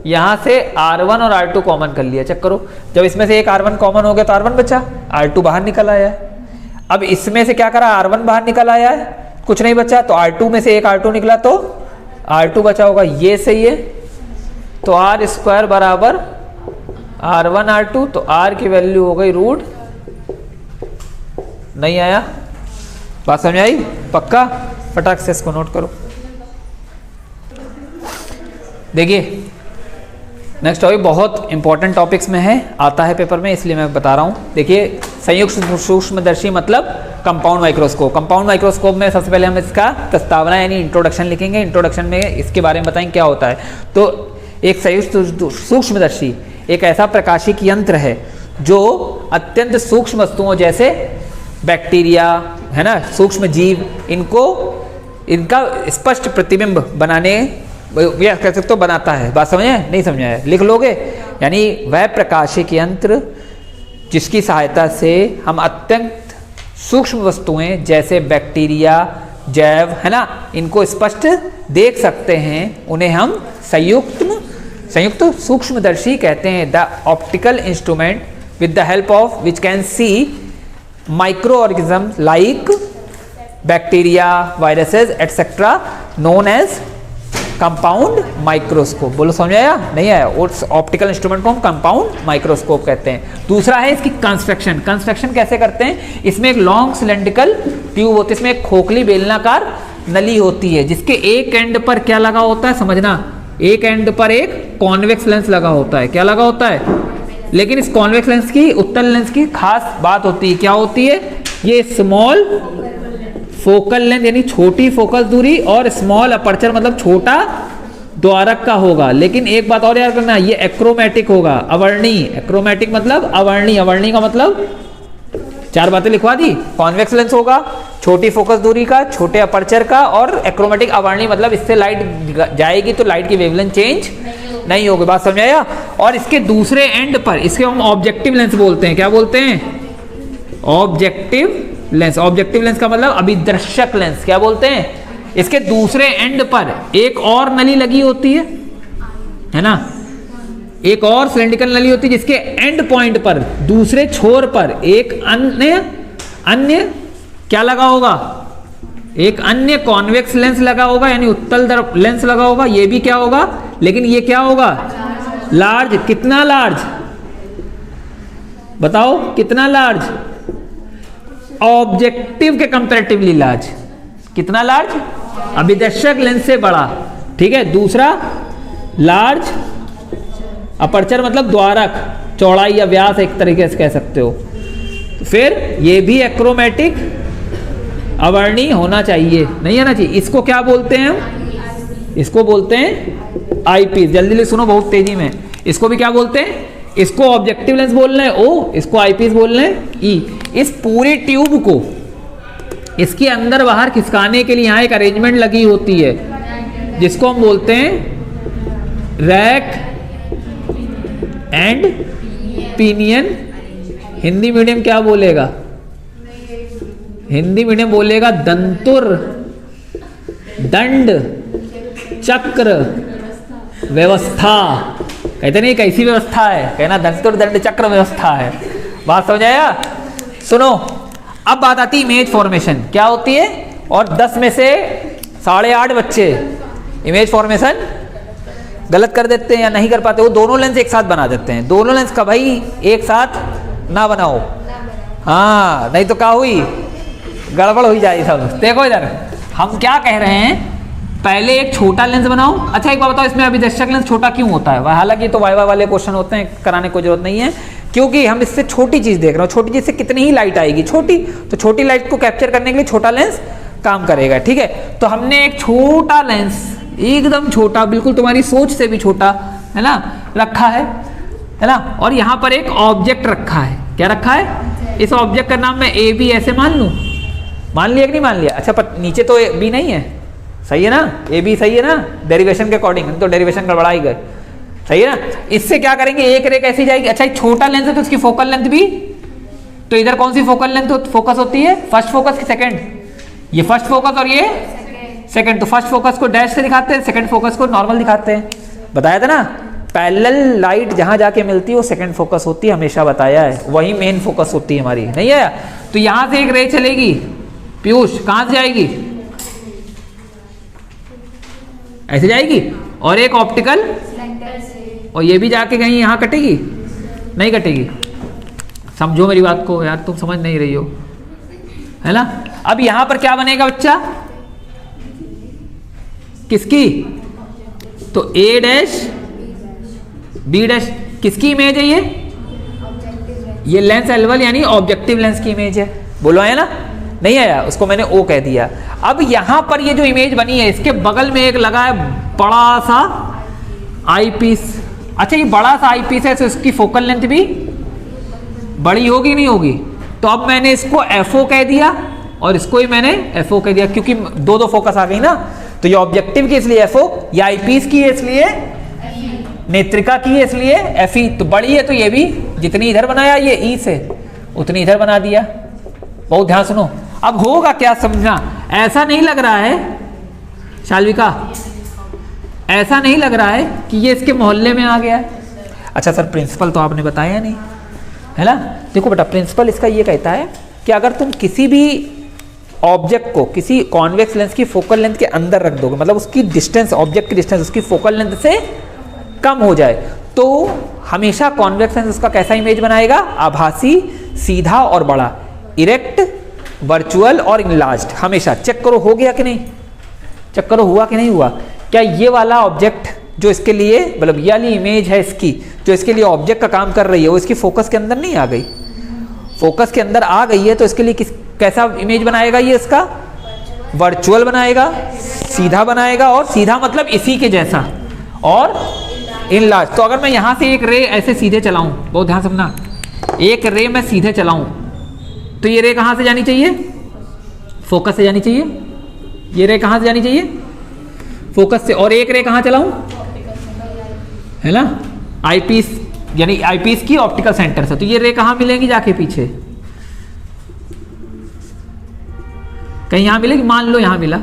यहां से R1 और R2 कॉमन कर लिया, चेक करो, जब इसमें से एक R1 कॉमन हो गया तो R1 बचा, R2 बाहर निकल आया है। अब इसमें से क्या करा, R1 बाहर निकल आया है, कुछ नहीं बचा, तो R2 में से एक R2 निकला तो R2 बचा होगा, ये सही है, तो आर स्क्वायर बराबर R1 R2, तो R की वैल्यू हो गई रूट, नहीं आया, बात समझ आई, पक्का, फटाक से इसको नोट करो। देखिए नेक्स्ट टॉपिक बहुत इंपॉर्टेंट टॉपिक्स में है, आता है पेपर में, इसलिए मैं बता रहा हूँ। देखिए संयुक्त सूक्ष्मदर्शी मतलब कंपाउंड माइक्रोस्कोप। कंपाउंड माइक्रोस्कोप में सबसे पहले हम इसका प्रस्तावना यानी इंट्रोडक्शन लिखेंगे, इंट्रोडक्शन में इसके बारे में बताएंगे क्या होता है। तो एक संयुक्त सूक्ष्मदर्शी एक ऐसा प्रकाशिक यंत्र है जो अत्यंत सूक्ष्म वस्तुओं जैसे बैक्टीरिया है ना, सूक्ष्म जीव, इनका स्पष्ट प्रतिबिंब बनाने या कह सकते हो बनाता है। बात समझे, नहीं समझ आया, लिख लोगे, यानी वह प्रकाशिक यंत्र जिसकी सहायता से हम अत्यंत सूक्ष्म वस्तुएं जैसे बैक्टीरिया, जैव है ना, इनको स्पष्ट देख सकते हैं, उन्हें हम संयुक्त सूक्ष्मदर्शी कहते हैं। The optical instrument with the help of which can see micro organism like bacteria, viruses etcetera known as compound microscope. बोलो समझ आया, नहीं आया, उस ऑप्टिकल इंस्ट्रूमेंट को हम कंपाउंड माइक्रोस्कोप कहते हैं। दूसरा है इसकी कंस्ट्रक्शन। कंस्ट्रक्शन कैसे करते हैं, इसमें एक लॉन्ग सिलेंड्रिकल ट्यूब होती है, इसमें एक खोखली बेलनाकार नली होती है, जिसके एक एंड पर क्या लगा होता है, समझना, एक एंड पर एक कॉन्वेक्स लेंस लगा होता है। क्या लगा होता है, लेकिन इस कॉन्वेक्स लेंस की, उत्तल लेंस की खास बात होती है, क्या होती है, ये स्मॉल फोकल लेंथ यानी छोटी फोकल दूरी और स्मॉल अपर्चर मतलब छोटा द्वारक का होगा। लेकिन एक बात और याद करना, ये एक्रोमेटिक होगा, अवर्णी। एक्रोमेटिक मतलब अवर्णी, अवर्णी का मतलब 4 बातें लिखवा दी। कॉन्वेक्स लेंस होगा, छोटी फोकस दूरी का, छोटे अपर्चर का, और एक्रोमेटिक अवर्णी, मतलब इससे लाइट जाएगी तो लाइट की वेवलेंथ चेंज नहीं होगी। बात समझ आया? और इसके दूसरे एंड पर इसके हम ऑब्जेक्टिव लेंस बोलते हैं। क्या बोलते हैं? Objective lens. ऑब्जेक्टिव लेंस का मतलब अभिदर्शक लेंस। क्या बोलते हैं? इसके दूसरे एंड पर एक और नली लगी होती है ना, एक और सिलेंड्रिकल नली होती है जिसके एंड पॉइंट पर, दूसरे छोर पर एक अन्य क्या लगा होगा? एक अन्य कॉन्वेक्स लेंस लगा होगा, यानी उत्तल लेंस लगा होगा। ये भी क्या होगा? लेकिन ये क्या होगा? लार्ज। कितना लार्ज बताओ? कितना लार्ज? ऑब्जेक्टिव के कंपैरेटिवली लार्ज। कितना लार्ज? अभिदर्शक लेंस से बड़ा। ठीक है। दूसरा लार्ज अपर्चर मतलब द्वारक, चौड़ाई या व्यास एक तरीके से कह सकते हो। फिर ये भी एक्रोमेटिक अवर्णी होना चाहिए, नहीं आना चाहिए। इसको क्या बोलते हैं हम? इसको बोलते हैं आईपीस। जल्दी जल्दी सुनो, बहुत तेजी में। इसको भी क्या बोलते हैं? इसको ऑब्जेक्टिव लेंस बोल रहे हैं ओ, इसको आईपीस बोल रहे हैं ई। इस पूरी ट्यूब को इसके अंदर बाहर खिसकाने के लिए यहाँ एक अरेंजमेंट लगी होती है जिसको हम बोलते हैं rack and pinion. Hindi medium क्या बोलेगा? हिंदी मीडियम बोलेगा दंतुर, दंड, चक्र, व्यवस्था। कहते नहीं कैसी व्यवस्था है? कहना दंतुर, दंड, चक्र, व्यवस्था है। बात समझ आया? सुनो, अब बात आती इमेज फॉर्मेशन। क्या होती है? और 10 में से 8.5 बच्चे इमेज फॉर्मेशन गलत कर देते हैं या नहीं कर पाते। वो दोनों लेंस एक साथ बना देते हैं। दोनों लेंस का भाई एक साथ ना बनाओ, हाँ, नहीं तो क्या हुई? गड़बड़ हो जाएगी सब। देखो इधर हम क्या कह रहे हैं, पहले एक छोटा लेंस बनाओ। अच्छा एक बात बताओ, इसमें अभिदर्शक लेंस छोटा क्यों होता है? हालांकि तो वाइवा वाले क्वेश्चन होते हैं, कराने की जरूरत नहीं है, क्योंकि हम इससे छोटी चीज देख रहे हो। छोटी चीज से कितनी ही लाइट आएगी, छोटी, तो छोटी लाइट को कैप्चर करने के लिए छोटा लेंस काम करेगा। ठीक है। तो हमने एक छोटा लेंस, एकदम छोटा, बिल्कुल तुम्हारी सोच से भी छोटा, है ना, रखा है ना। और यहाँ पर एक ऑब्जेक्ट रखा है। क्या रखा है? इस ऑब्जेक्ट का नाम मैं ए बी ऐसे मान लूँ। मान लिया कि नहीं मान लिया? अच्छा पर नीचे तो बी नहीं है, सही है ना? ए बी सही है ना डेरिवेशन के अकॉर्डिंग, तो डेरिवेशन गड़बड़ाई गए, सही है ना? इससे क्या करेंगे, एक रे कैसी जाएगी? अच्छा एक छोटा लेंस है तो उसकी फोकल लेंथ भी, तो इधर कौन सी फोकल लेंथ फोकस होती है? फर्स्ट फोकस की सेकंड? ये फर्स्ट फोकस और ये सेकंड। तो फर्स्ट फोकस को डैश से दिखाते हैं, सेकंड फोकस को नॉर्मल दिखाते हैं। बताया था ना, पैरेलल लाइट जहां जाके मिलती है वो सेकंड फोकस होती है, हमेशा बताया है। वही मेन फोकस होती है हमारी, नहीं है? तो यहां से एक रे चलेगी, पीयूष कहां से जाएगी? ऐसे जाएगी। और एक ऑप्टिकल, और ये भी जाके कहीं यहां कटेगी? नहीं कटेगी। समझो मेरी बात को यार, तुम समझ नहीं रही हो, है ना? अब यहां पर क्या बनेगा बच्चा? किसकी? तो ए डैश बी डैश किसकी इमेज है? ये लेंस L1 यानी ऑब्जेक्टिव लेंस की इमेज है। बोलो आया ना? नहीं आया? उसको मैंने ओ कह दिया। अब यहां पर ये जो इमेज बनी है, इसके बगल में एक लगा है बड़ा सा आई पीस। अच्छा ये बड़ा सा आई पीस है तो इसकी फोकल लेंथ भी बड़ी होगी नहीं होगी? तो अब मैंने इसको FO कह दिया और इसको ही मैंने FO कह दिया, क्योंकि दो दो फोकस आ गई ना। तो ये ऑब्जेक्टिव की इसलिए FO, ये आई पीस की है इसलिए नेत्रिका की है इसलिए FE। तो बड़ी है तो ये भी जितनी इधर बनाया ये E से उतनी इधर बना दिया। बहुत ध्यान सुनो। अब होगा क्या समझना, ऐसा नहीं लग रहा है शाल्विका, ऐसा नहीं लग रहा है कि ये इसके मोहल्ले में आ गया है। अच्छा सर प्रिंसिपल तो आपने बताया नहीं, है ना? देखो बेटा, प्रिंसिपल इसका ये कहता है कि अगर तुम किसी भी ऑब्जेक्ट को किसी कॉन्वेक्स लेंस की फोकल लेंथ के अंदर रख दोगे, मतलब उसकी डिस्टेंस, ऑब्जेक्ट की डिस्टेंस उसकी फोकल लेंथ से कम हो जाए, तो हमेशा कॉन्वेक्स लेंस उसका कैसा इमेज बनाएगा? आभासी, सीधा और बड़ा, इरेक्ट, वर्चुअल और इनलार्ज्ड। हमेशा चेक करो हो गया कि नहीं, चेक करो हुआ कि नहीं हुआ। क्या ये वाला ऑब्जेक्ट जो इसके लिए, मतलब ये वाली इमेज है इसकी, जो इसके लिए ऑब्जेक्ट का काम कर रही है, वो इसकी फोकस के अंदर नहीं आ गई? फोकस के अंदर आ गई है तो इसके लिए कैसा इमेज बनाएगा? ये इसका वर्चुअल बनाएगा, सीधा बनाएगा, और सीधा मतलब इसी के जैसा, और इनलार्ज। तो अगर मैं यहां से एक रे ऐसे सीधे चलाऊं, बहुत ध्यान समझना, एक रे मैं सीधे चलाऊं, तो ये रे कहाँ से जानी चाहिए? फोकस से जानी चाहिए। ये रे कहाँ से जानी चाहिए? फोकस से। और एक रे कहाँ चलाऊं? है ना, आईपीस, यानी आईपीस की ऑप्टिकल सेंटर से। तो ये रे कहाँ मिलेंगी जाके पीछे? कहीं यहां मिलेगी, मान लो यहां मिला,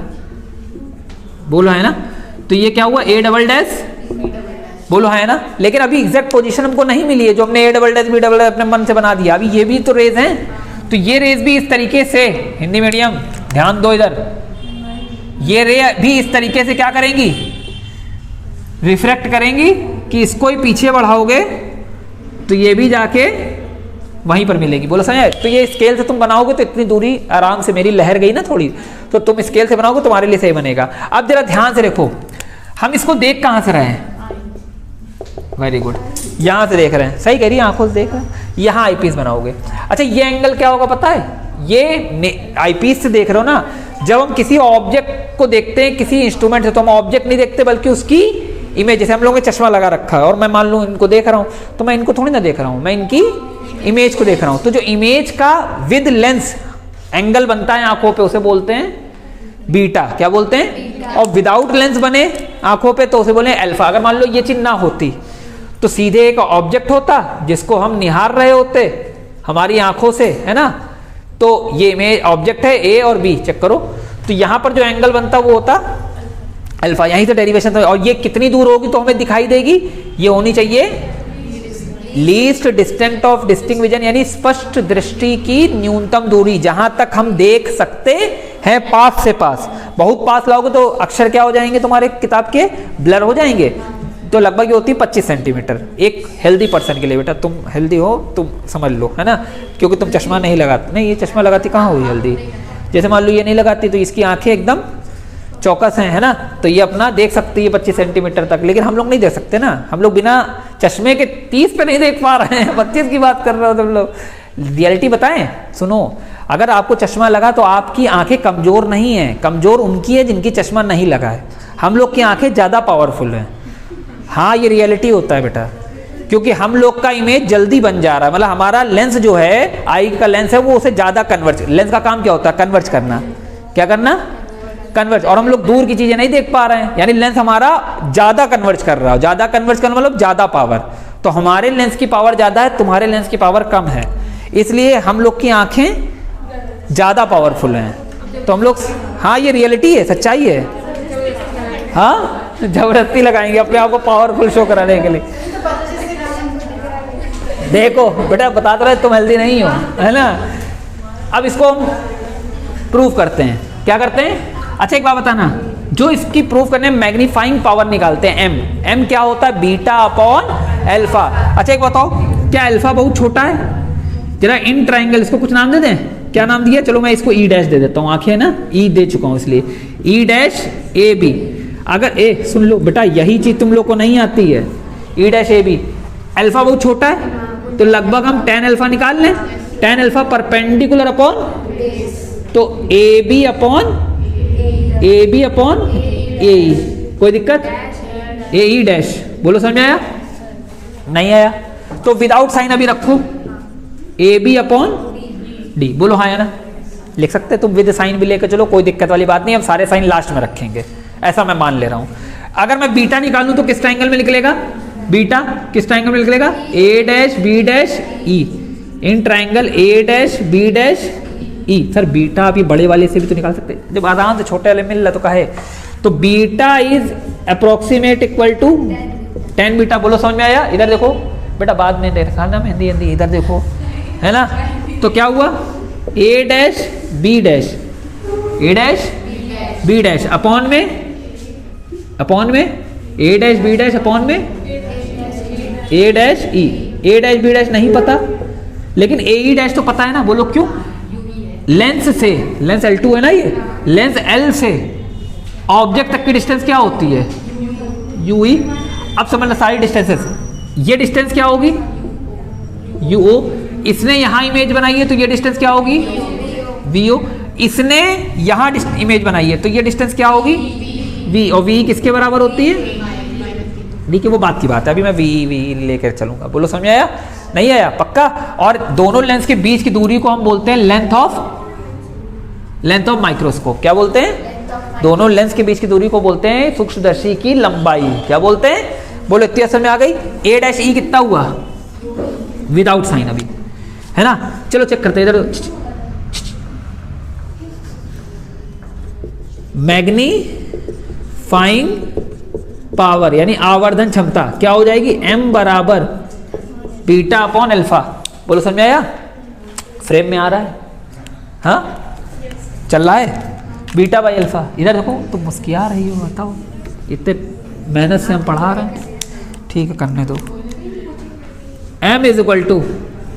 बोलो है ना। तो ये क्या हुआ? ए डबल डैश, बोलो है ना। लेकिन अभी एग्जैक्ट पोजीशन हमको नहीं मिली है, जो हमने A double dash B double dash अपने मन से बना दिया। अभी ये भी तो रेज हैं, तो ये रेज भी इस तरीके से, हिंदी मीडियम ध्यान दो इधर, ये रे भी इस तरीके से क्या करेंगी? रिफ्रैक्ट करेंगी कि इसको ही पीछे बढ़ाओगे तो ये भी जाके वहीं पर मिलेगी। बोलो समझ? तो ये स्केल से तुम बनाओगे तो इतनी दूरी आराम से, मेरी लहर गई ना थोड़ी, तो तुम स्केल से बनाओगे तुम्हारे लिए सही बनेगा। अब जरा ध्यान से देखो, हम इसको देख कहां से रहे हैं? वेरी गुड, यहां से देख रहे हैं, सही कह रही है, आंखों से देख रहे हैं। यहां आईपीस बनाओगे। अच्छा, ये एंगल क्या होगा पता है? ये आईपीस से देख रहे हो ना, जब हम किसी ऑब्जेक्ट को देखते हैं, किसी इंस्ट्रूमेंट से, तो हम ऑब्जेक्ट नहीं देखते बल्कि उसकी इमेज। जैसे हम लोगों ने चश्मा लगा रखा है और मैं मान लूं इनको देख रहा हूं, तो मैं इनको थोड़ी ना देख रहा हूं, मैं इनकी इमेज को देख रहा हूं। तो जो इमेज का विद लेंस एंगल बनता है आंखों पे, उसे बोलते हैं बीटा। क्या बोलते हैं? और विदाउट लेंस बने आंखों पे तो उसे बोले अल्फा। अगर मान लो ये चीज ना होती तो सीधे एक ऑब्जेक्ट होता जिसको हम निहार रहे होते हमारी आंखों से, है ना। तो ये इमेज ऑब्जेक्ट है ए और बी, चेक करो। तो यहां पर जो एंगल बनता वो होता अल्फा, यहीं से डेरिवेशन। और ये कितनी दूर होगी तो हमें दिखाई देगी? ये होनी चाहिए least distant of distinct vision, यानी स्पष्ट दृष्टि की न्यूनतम दूरी, जहां तक हम देख सकते हैं पास से पास। बहुत पास लाओगे तो अक्षर क्या हो जाएंगे तुम्हारे किताब के? ब्लर हो जाएंगे। तो लगभग ये होती है 25 सेंटीमीटर एक हेल्दी पर्सन के लिए। बेटा तुम हेल्दी हो, तुम समझ लो, है ना, क्योंकि तुम चश्मा नहीं लगाते। नहीं, ये चश्मा लगाती कहाँ हुई हेल्दी? जैसे मान लो ये नहीं लगाती तो इसकी आंखें एकदम चौकस हैं, है ना, तो ये अपना देख सकती है 25 सेंटीमीटर तक। लेकिन हम लोग नहीं देख सकते ना, हम लोग बिना चश्मे के 30 पे नहीं देख पा रहे हैं। 25 की बात कर रहे हो तुम लोग। रियलिटी बताएं, सुनो, अगर आपको चश्मा लगा तो आपकी आंखें कमजोर नहीं है, कमजोर उनकी है जिनकी चश्मा नहीं लगा है। हम लोग की आंखें ज्यादा पावरफुल हैं। हाँ, ये रियलिटी होता है बेटा, क्योंकि हम लोग का इमेज जल्दी बन जा रहा है। मतलब हमारा लेंस जो है, आई का लेंस है, वो उसे ज्यादा कन्वर्ज, लेंस का काम क्या होता है? कन्वर्ज करना। क्या करना? कन्वर्ज। और हम लोग दूर की चीजें नहीं देख पा रहे हैं, यानी लेंस हमारा ज्यादा कन्वर्ज कर रहा है। ज्यादा कन्वर्ज करना मतलब ज्यादा पावर। तो हमारे लेंस की पावर ज्यादा है, तुम्हारे लेंस की पावर कम है, इसलिए हम लोग की आंखें ज्यादा पावरफुल हैं। तो हम लोग, हाँ ये रियलिटी है, सच्चाई है। हाँ, जबरदस्ती लगाएंगे अपने आप को पावरफुल शो कराने के लिए। देखो बेटा, बता तो रहे तुम हेल्दी नहीं हो, है ना। अब इसको हम प्रूव करते हैं। क्या करते हैं? अच्छा एक बात बताना, जो इसकी प्रूफ करने में मैग्नीफाइंग पावर निकालते हैं, एम। एम क्या होता है? Beta upon alpha. अच्छा एक बताओ, क्या अल्फा बहुत छोटा है? जरा इन ट्राइंगल, इसको कुछ नाम दे दें। क्या नाम दिया? चलो मैं इसको ई डैश दे देता हूँ, आंखें है ना, ई दे चुका हूँ इसलिए ई डैश ए बी। अगर ए, सुन लो बेटा, यही चीज तुम लोग को नहीं आती है, E dash A B. Alpha बहुत छोटा है तो लगभग हम tan अल्फा निकाल लें। tan अल्फा परपेंडिकुलर अपॉन, तो ए बी अपॉन ए ई। कोई दिक्कत? ए ई डैश, बोलो समझ आया? नहीं आया तो विदाउट साइन अभी रखो, ए बी अपॉन डी। बोलो हाँ या ना? लिख सकते तुम, विद साइन भी लेकर चलो, कोई दिक्कत वाली बात नहीं। हम सारे साइन लास्ट में रखेंगे, ऐसा मैं मान ले रहा हूं। अगर मैं बीटा निकालूं तो किस ट्राइंगल में निकलेगा? बीटा किस ट्राइंगल में निकलेगा? A dash B dash E. In triangle A dash B dash E. Sir बीटा अभी बड़े वाले से भी तो निकाल सकते, जब आराम से छोटे वाले मिल रहा तो कहे। तो beta is approximate equal to tan beta. बोलो समझ में आया? इधर देखो बेटा, बाद में देखा ना मेहंदी हिंदी, इधर देखो, है ना। तो क्या हुआ? ए डैश बी डैश, ए डैश बी डैश अपॉन में ए डैश बी डैश अपॉन में ए डैश ई। ए डैश बी डैश नहीं पता, लेकिन ए ई डैश तो पता है ना। बोलो क्यों? लेंस से, लेंस L2 है ना, ये लेंस L से ऑब्जेक्ट तक की डिस्टेंस क्या होती है? UE। अब समझना सारी डिस्टेंसेस, ये डिस्टेंस क्या होगी? UO। इसने यहां इमेज बनाई है तो ये डिस्टेंस क्या होगी? VO। इसने यहां इमेज बनाई है तो ये डिस्टेंस क्या होगी? V। और V किसके बराबर होती है? ठीक है, वो बात की बात है, अभी मैं वी लेकर चलूंगा। बोलो समझ आया? नहीं आया? पक्का? और दोनों लेंस के बीच की दूरी को हम बोलते हैं लेंथ ऑफ माइक्रोस्कोप। क्या बोलते हैं? दोनों लेंस के बीच की दूरी को बोलते हैं सूक्ष्मदर्शी की लंबाई। क्या बोलते हैं? बोलो इतनी असर में आ गई। ए डैश ई कितना हुआ? विदाउट साइन अभी, है ना? चलो चेक करते हैं इधर। मैग्नीफाइंग पावर यानी आवर्धन क्षमता क्या हो जाएगी? m बराबर बीटा अपॉन अल्फा। बोलो समझ में आया? फ्रेम में आ रहा है? हाँ चल रहा है? Beta by alpha. इधर देखो तुम मुस्किया रही हो, बताओ इतने मेहनत से हम पढ़ा रहे हैं। ठीक है करने दो। m is equal to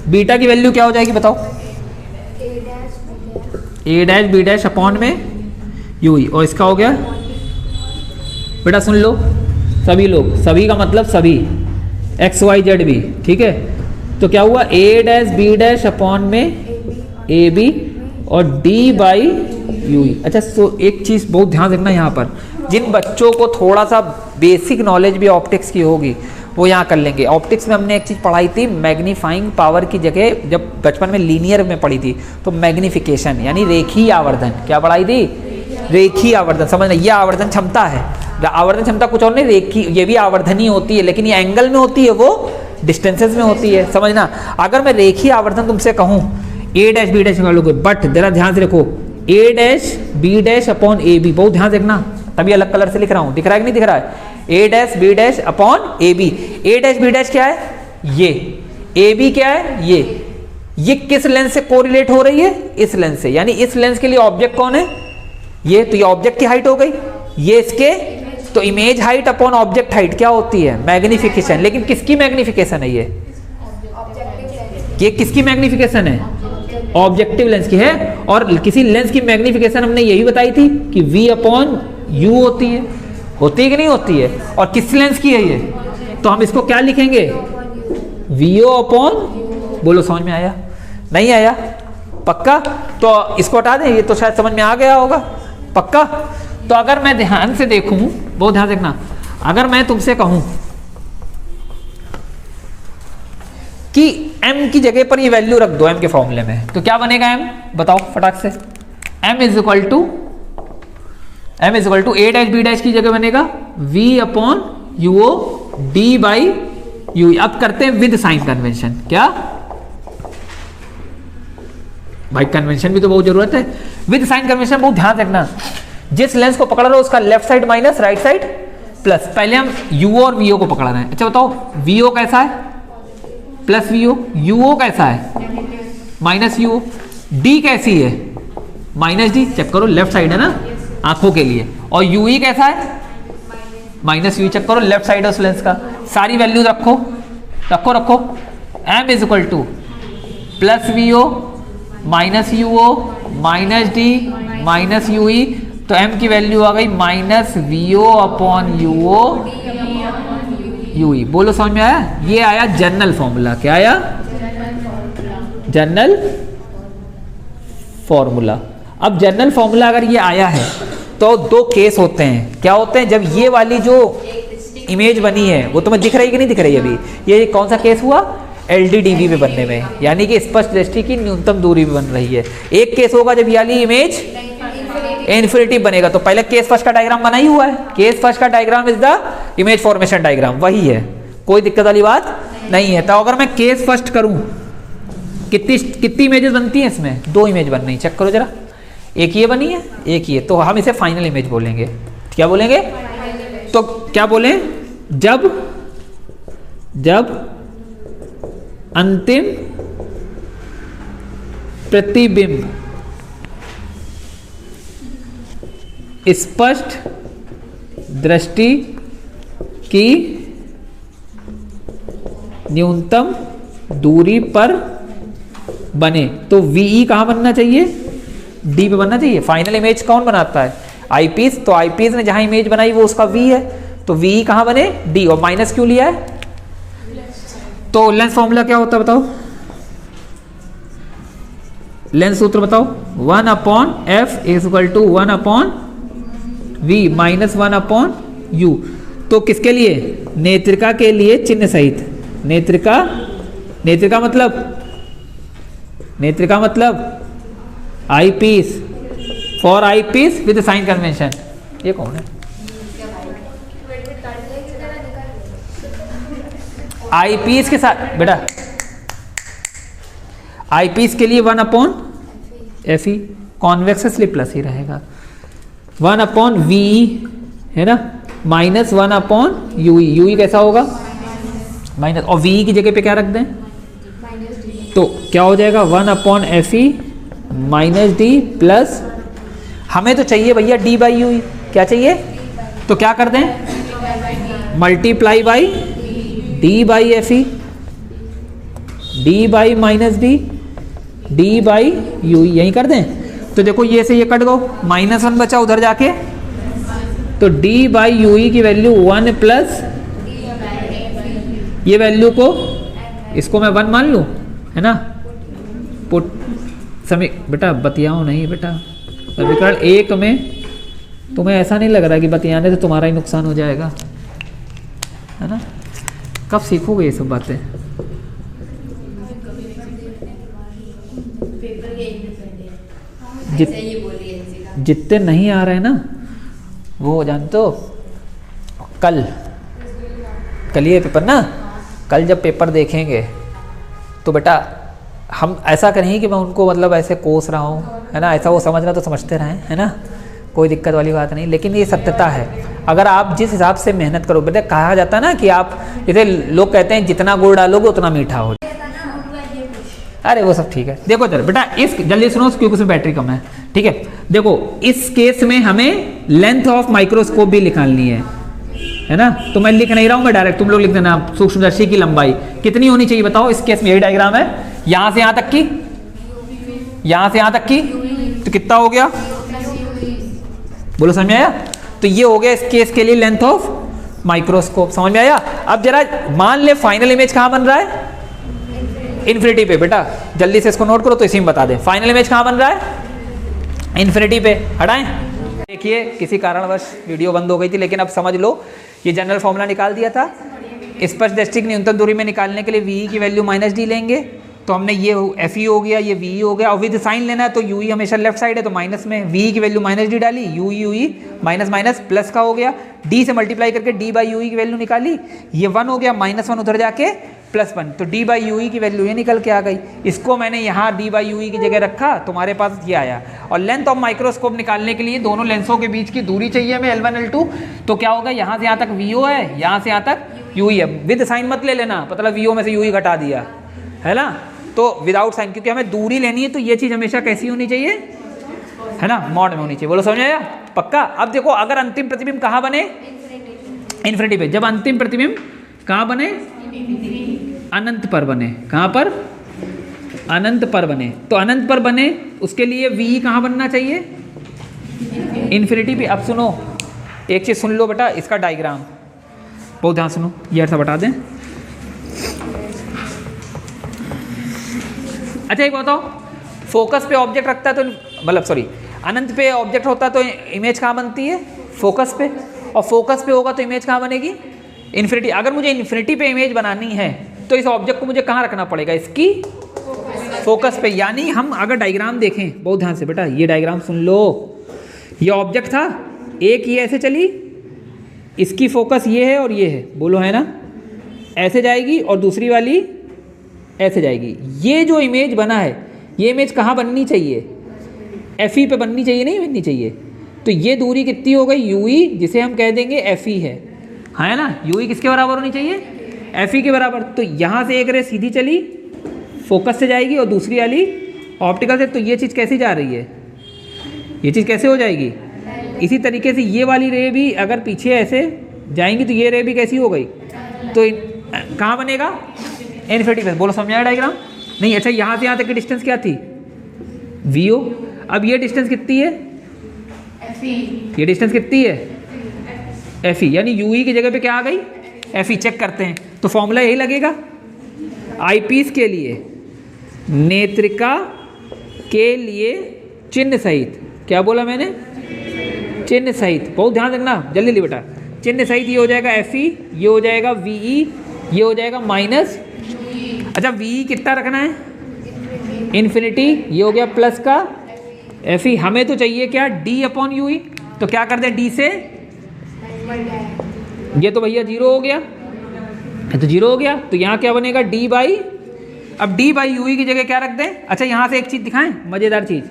beta की वैल्यू क्या हो जाएगी बताओ? A dash B dash upon में यू ही, और इसका हो गया बेटा सुन लो सभी लोग, सभी का मतलब सभी एक्स वाई जेड भी, ठीक है? तो क्या हुआ? ए डैश बी डैश अपॉन में ए बी और डी बाई यू। अच्छा तो एक चीज़ बहुत ध्यान रखना यहाँ पर, जिन बच्चों को थोड़ा सा बेसिक नॉलेज भी ऑप्टिक्स की होगी वो यहाँ कर लेंगे। ऑप्टिक्स में हमने एक चीज़ पढ़ाई थी, मैग्नीफाइंग पावर की जगह जब बचपन में लीनियर में पढ़ी थी तो मैग्निफिकेशन यानी रेखीय आवर्धन। क्या पढ़ाई थी? रेखीय आवर्धन। समझना, ये आवर्धन क्षमता है। आवर्धन क्षमता कुछ और नहीं, रेखी ये भी आवर्धन ही होती है, लेकिन ये एंगल में होती है, वो डिस्टेंसेस में होती है। समझना, अगर मैं रेखीय आवर्धन तुमसे कहूँ ए डैश बी डैश निकालोगे, बट जरा ध्यान से रखो A dash B dash upon A B, बहुत ध्यान से देखना, तभी अलग कलर से लिख रहा हूँ। दिख रहा है कि नहीं दिख रहा है? A dash B dash upon A B. A dash B dash क्या है? ये। ए बी क्या है? ये किस लेंस से कोरिलेट हो रही है? इस लेंस से। यानी इस लेंस के लिए ऑब्जेक्ट कौन है? ये। तो ये ऑब्जेक्ट की हाइट हो गई, ये इसके। तो image height upon object height क्या होती है? मैग्निफिकेशन। लेकिन किसकी मैग्निफिकेशन है ये किसकी मैग्निफिकेशन है? ऑब्जेक्टिव लेंस की है। और किसी लेंस की मैग्निफिकेशन हमने यही बताई थी कि v अपॉन यू होती है कि नहीं होती है? और किस लेंस की है ये? तो हम इसको क्या लिखेंगे? vo upon. बोलो समझ में आया? नहीं आया? पक्का? तो इसको हटा दें, ये तो शायद समझ में आ गया होगा। पक्का? तो अगर मैं ध्यान से देखूं, बहुत ध्यान देखना, अगर मैं तुमसे कहूं कि m की जगह पर ये वैल्यू रख दो m के फॉर्मूले में, तो क्या बनेगा m? बताओ फटाक से। m is equal to A dash B dash की जगह बनेगा v upon U O D by U. अब करते हैं विद साइन कन्वेंशन। क्या भाई? कन्वेंशन भी तो बहुत जरूरत है। विद साइन कन्वेंशन बहुत ध्यान रखना, जिस लेंस को पकड़ रहे हो उसका left side minus right side plus. पहले हम यूओ और वीओ को पकड़ रहे हैं। अच्छा बताओ वीओ कैसा है? Plus VO. यूओ कैसा है? माइनस यूओ। डी कैसी है? Minus D. चेक करो, लेफ्ट साइड है ना आंखों के लिए। और यूई कैसा है? Minus U. चेक करो, लेफ्ट साइड है उस लेंस का। सारी वैल्यूज रखो रखो रखो। M is equal to plus V O minus U O minus D minus U E. तो m की वैल्यू आ गई minus V O upon U O U E. बोलो समझ में आया? ये आया जनरल फॉर्मूला। क्या आया? General formula. अब जनरल फॉर्मूला अगर ये आया है तो दो केस होते हैं। क्या होते हैं? जब ये वाली जो इमेज बनी है वो तुम्हें दिख रही कि नहीं दिख रही अभी? ये कौन सा केस हुआ? LDDB में बनने में, यानी कि स्पष्ट दृष्टि की न्यूनतम दूरी में बन रही है। एक केस होगा जब ये वाली इमेज इन्फिनिटी बनेगा। तो पहले केस फर्स्ट का डायग्राम बना ही हुआ है। केस फर्स्ट का diagram is the image formation diagram, वही है, कोई दिक्कत वाली बात नहीं है। तो अगर मैं केस फर्स्ट करूं, कितनी इमेजेस बनती हैं इसमें? दो इमेज बन रही। चेक करो जरा, एक ये बनी है, एक ये। तो हम इसे फाइनल इमेज बोलेंगे। क्या बोलेंगे? तो क्या बोले? जब अंतिम प्रतिबिंब स्पष्ट दृष्टि की न्यूनतम दूरी पर बने, तो VE कहाँ बनना चाहिए? D पे बनना चाहिए। फाइनल इमेज कौन बनाता है? आईपीस। तो आईपीस ने जहां इमेज बनाई वो उसका V है, तो VE कहाँ बने? D। और माइनस क्यों लिया है? तो लेंस फॉर्मूला क्या होता है बताओ? लेंस सूत्र बताओ। 1 upon F is equal to 1 upon V minus 1 upon U। तो किसके लिए? नेत्रिका के लिए चिन्ह सहित। नेत्रिका मतलब eyepiece, for eyepiece with sign convention. ये कौन है? आई पीस के साथ बेटा, आई पीस के लिए 1/FE, कॉन्वेक्स इसलिए प्लस ही रहेगा, 1/VE है ना, माइनस 1/UE। UE कैसा होगा? माइनस, और VE की जगह पे क्या रख दें? तो क्या हो जाएगा? 1/FE माइनस D प्लस, हमें तो चाहिए भैया D/UE। क्या चाहिए? तो क्या कर दें? Multiply by D/FE, D by minus D, D by UE, यही कर दें। तो देखो ये से ये कट गो, -1 बचा उधर जाके, तो D/UE की वैल्यू 1 प्लस, ये वैल्यू को, इसको मैं 1 मान लूँ, है ना, पुट समय बेटा बतियाओ नहीं बेटा, समीकरण 1 में तुम्हें ऐसा नहीं लग रहा कि बतियाने से तुम्हारा ही नुकसान हो जाएगा, है ना? कब सीखोगे ये सब बातें? जितने नहीं आ रहे हैं ना वो जानते हो, कल ये पेपर ना, कल जब पेपर देखेंगे तो बेटा हम ऐसा करेंगे कि मैं उनको मतलब ऐसे कोस रहा हूँ, है ना, ऐसा वो समझना तो समझते रहें, है ना, कोई दिक्कत वाली बात नहीं। लेकिन ये सत्यता है, अगर आप जिस हिसाब से मेहनत करो, बेटा कहा जाता है ना कि आप, जैसे लोग कहते हैं जितना गुड़ डालोगे उतना मीठा हो, अरे वो सब ठीक है। देखो चलो बेटा, इस जल्दी सुनो क्योंकि उसमें बैटरी कम है, ठीक है। देखो इस केस में हमें लेंथ ऑफ माइक्रोस्कोप भी निकालनी है ना, तो मैं लिख नहीं रहा हूं, मैं डायरेक्ट, तुम लोग लिख देना, सूक्ष्मदर्शी की लंबाई कितनी होनी चाहिए बताओ। इस केस में यही डायग्राम है, यहां से यहां तक की, यहां से यहां तक की, तो कितना हो गया? बोलो समझ में आया? तो ये हो गया इस केस के लिए लेंथ ऑफ माइक्रोस्कोप, समझ में आया? अब जरा मान ले फाइनल इमेज कहां बन रहा है? इन्फिनिटी पे। बेटा जल्दी से इसको नोट करो तो इसी में बता दें, फाइनल इमेज कहां बन रहा है? इन्फिनिटी पे। हटाएं, देखिए किसी कारणवश वीडियो बंद हो गई थी, लेकिन अब समझ लो, ये जनरल फॉर्मूला निकाल दिया था। स्पर्शदृष्टि की न्यूनतम दूरी में निकालने के लिए VE की वैल्यू -D लेंगे, तो हमने ये FE हो गया, ये VE हो गया, और विद साइन लेना है तो UE हमेशा लेफ्ट साइड है, तो माइनस में VE की वैल्यू -D डाली, UE माइनस माइनस प्लस का हो गया, D से मल्टीप्लाई करके D/UE की वैल्यू निकाली, ये 1 हो गया, -1 उधर जाके +1, तो D/UE की वैल्यू ये निकल के आ गई। इसको मैंने यहाँ D/UE की जगह रखा, तुम्हारे पास ये आया। और लेंथ ऑफ माइक्रोस्कोप निकालने के लिए दोनों लेंसों के बीच की दूरी चाहिए हमें L1 L2, तो क्या होगा, यहाँ से यहाँ तक VO है, यहाँ से यहाँ तक UE है। विद साइन मत ले लेना, मतलब VO में से UE घटा दिया, है ना, तो विदाउट साइन, क्योंकि हमें दूरी लेनी है, तो ये चीज़ हमेशा कैसी होनी चाहिए, है ना, मॉड में होनी चाहिए। बोलो समझ आया? पक्का? अब देखो अगर अंतिम प्रतिबिंब कहाँ बने? इन्फिनिटी पे। जब अंतिम प्रतिबिंब कहाँ बने? अनंत पर बने। कहाँ पर? अनंत पर बने। तो अनंत पर बने उसके लिए VE कहाँ बनना चाहिए? इन्फिनिटी पे। अब सुनो, एक चीज़ सुन लो बेटा, इसका डायग्राम बहुत ध्यान सुनो, ये ऐसा बता दें। अच्छा एक बताओ, फोकस पे ऑब्जेक्ट रखता है तो, मतलब सॉरी, अनंत पे ऑब्जेक्ट होता है तो इमेज कहाँ बनती है? फोकस पे। और फोकस पे होगा तो इमेज कहाँ बनेगी? इन्फिनिटी। अगर मुझे इन्फिनिटी पे इमेज बनानी है तो इस ऑब्जेक्ट को मुझे कहाँ रखना पड़ेगा? इसकी फोकस पे। यानी हम अगर डायग्राम देखें, बहुत ध्यान से बेटा, ये डायग्राम सुन लो, ये ऑब्जेक्ट था, एक ये ऐसे चली, इसकी फोकस ये है और ये है, बोलो है ना, ऐसे जाएगी, और दूसरी वाली ऐसे जाएगी। ये जो इमेज बना है, ये इमेज कहाँ बननी चाहिए? FE पे बननी चाहिए, नहीं बननी चाहिए? तो ये दूरी कितनी हो गई? UE, जिसे हम कह देंगे FE है ना। UE किसके बराबर होनी चाहिए? FE के बराबर। तो यहाँ से एक रे सीधी चली, फोकस से जाएगी, और दूसरी वाली ऑप्टिकल से, तो ये चीज़ कैसी जा रही है? ये चीज़ कैसे हो जाएगी? इसी तरीके से ये वाली रे भी अगर पीछे ऐसे जाएंगी तो ये रे भी कैसी हो गई? तो कहाँ बनेगा? इन्फिनिटी पे। बोलो समझ आया डायग्राम? नहीं? अच्छा, यहाँ से यहाँ तक की डिस्टेंस क्या थी? VO। अब ये डिस्टेंस कितनी है? FE। ये डिस्टेंस कितनी है? FE। यानी UE की जगह पे क्या आ गई? FE। चेक करते हैं, तो फॉर्मूला यही लगेगा। आईपीस के लिए, नेत्रिका के लिए चिन्ह सहित, क्या बोला मैंने? चिन्ह सहित। बहुत ध्यान रखना, जल्दी बेटा, चिन्ह सही, ये हो जाएगा FE, ये हो जाएगा VE, ये हो जाएगा माइनस, अच्छा VE कितना रखना है, इन्फिनिटी, ये हो गया प्लस का FE। हमें तो चाहिए क्या, D अपॉन UE, तो क्या कर दें D से, ये तो भैया 0 हो गया, ये तो 0 हो गया, तो यहाँ क्या बनेगा D बाई, अब D बाई UE की जगह क्या रख दें, अच्छा यहाँ से एक चीज़ दिखाएं, मज़ेदार चीज़,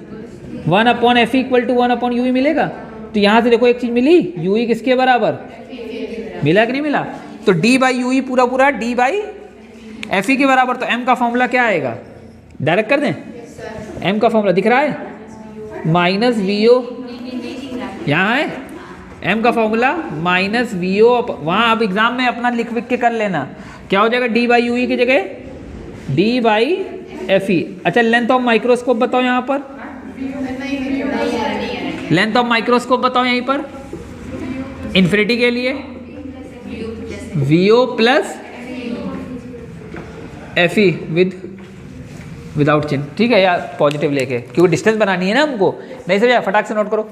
1 upon FE equal to 1 upon UE मिलेगा, तो यहाँ से देखो एक चीज़ मिली, UE किसके बराबर, मिला कि नहीं मिला, तो D बाई UE पूरा पूरा D बाई FE के बराबर, तो M का फॉर्मूला क्या आएगा, डायरेक्ट कर दें, M का फॉर्मूला दिख रहा है, माइनस VO, यहाँ है M का फॉर्मूला माइनस VO, वहाँ अब एग्जाम में अपना लिख विख के कर लेना, क्या हो जाएगा D बाई UE की जगह D बाई FE। अच्छा लेंथ ऑफ माइक्रोस्कोप बताओ यहाँ पर, लेंथ ऑफ माइक्रोस्कोप बताओ यहीं पर, इन्फिनिटी के लिए VO प्लस FE विदाउट चिन्ह, ठीक है यार, पॉजिटिव लेके, क्योंकि डिस्टेंस बनानी है ना हमको, नहीं समझा, फटाक से नोट करो।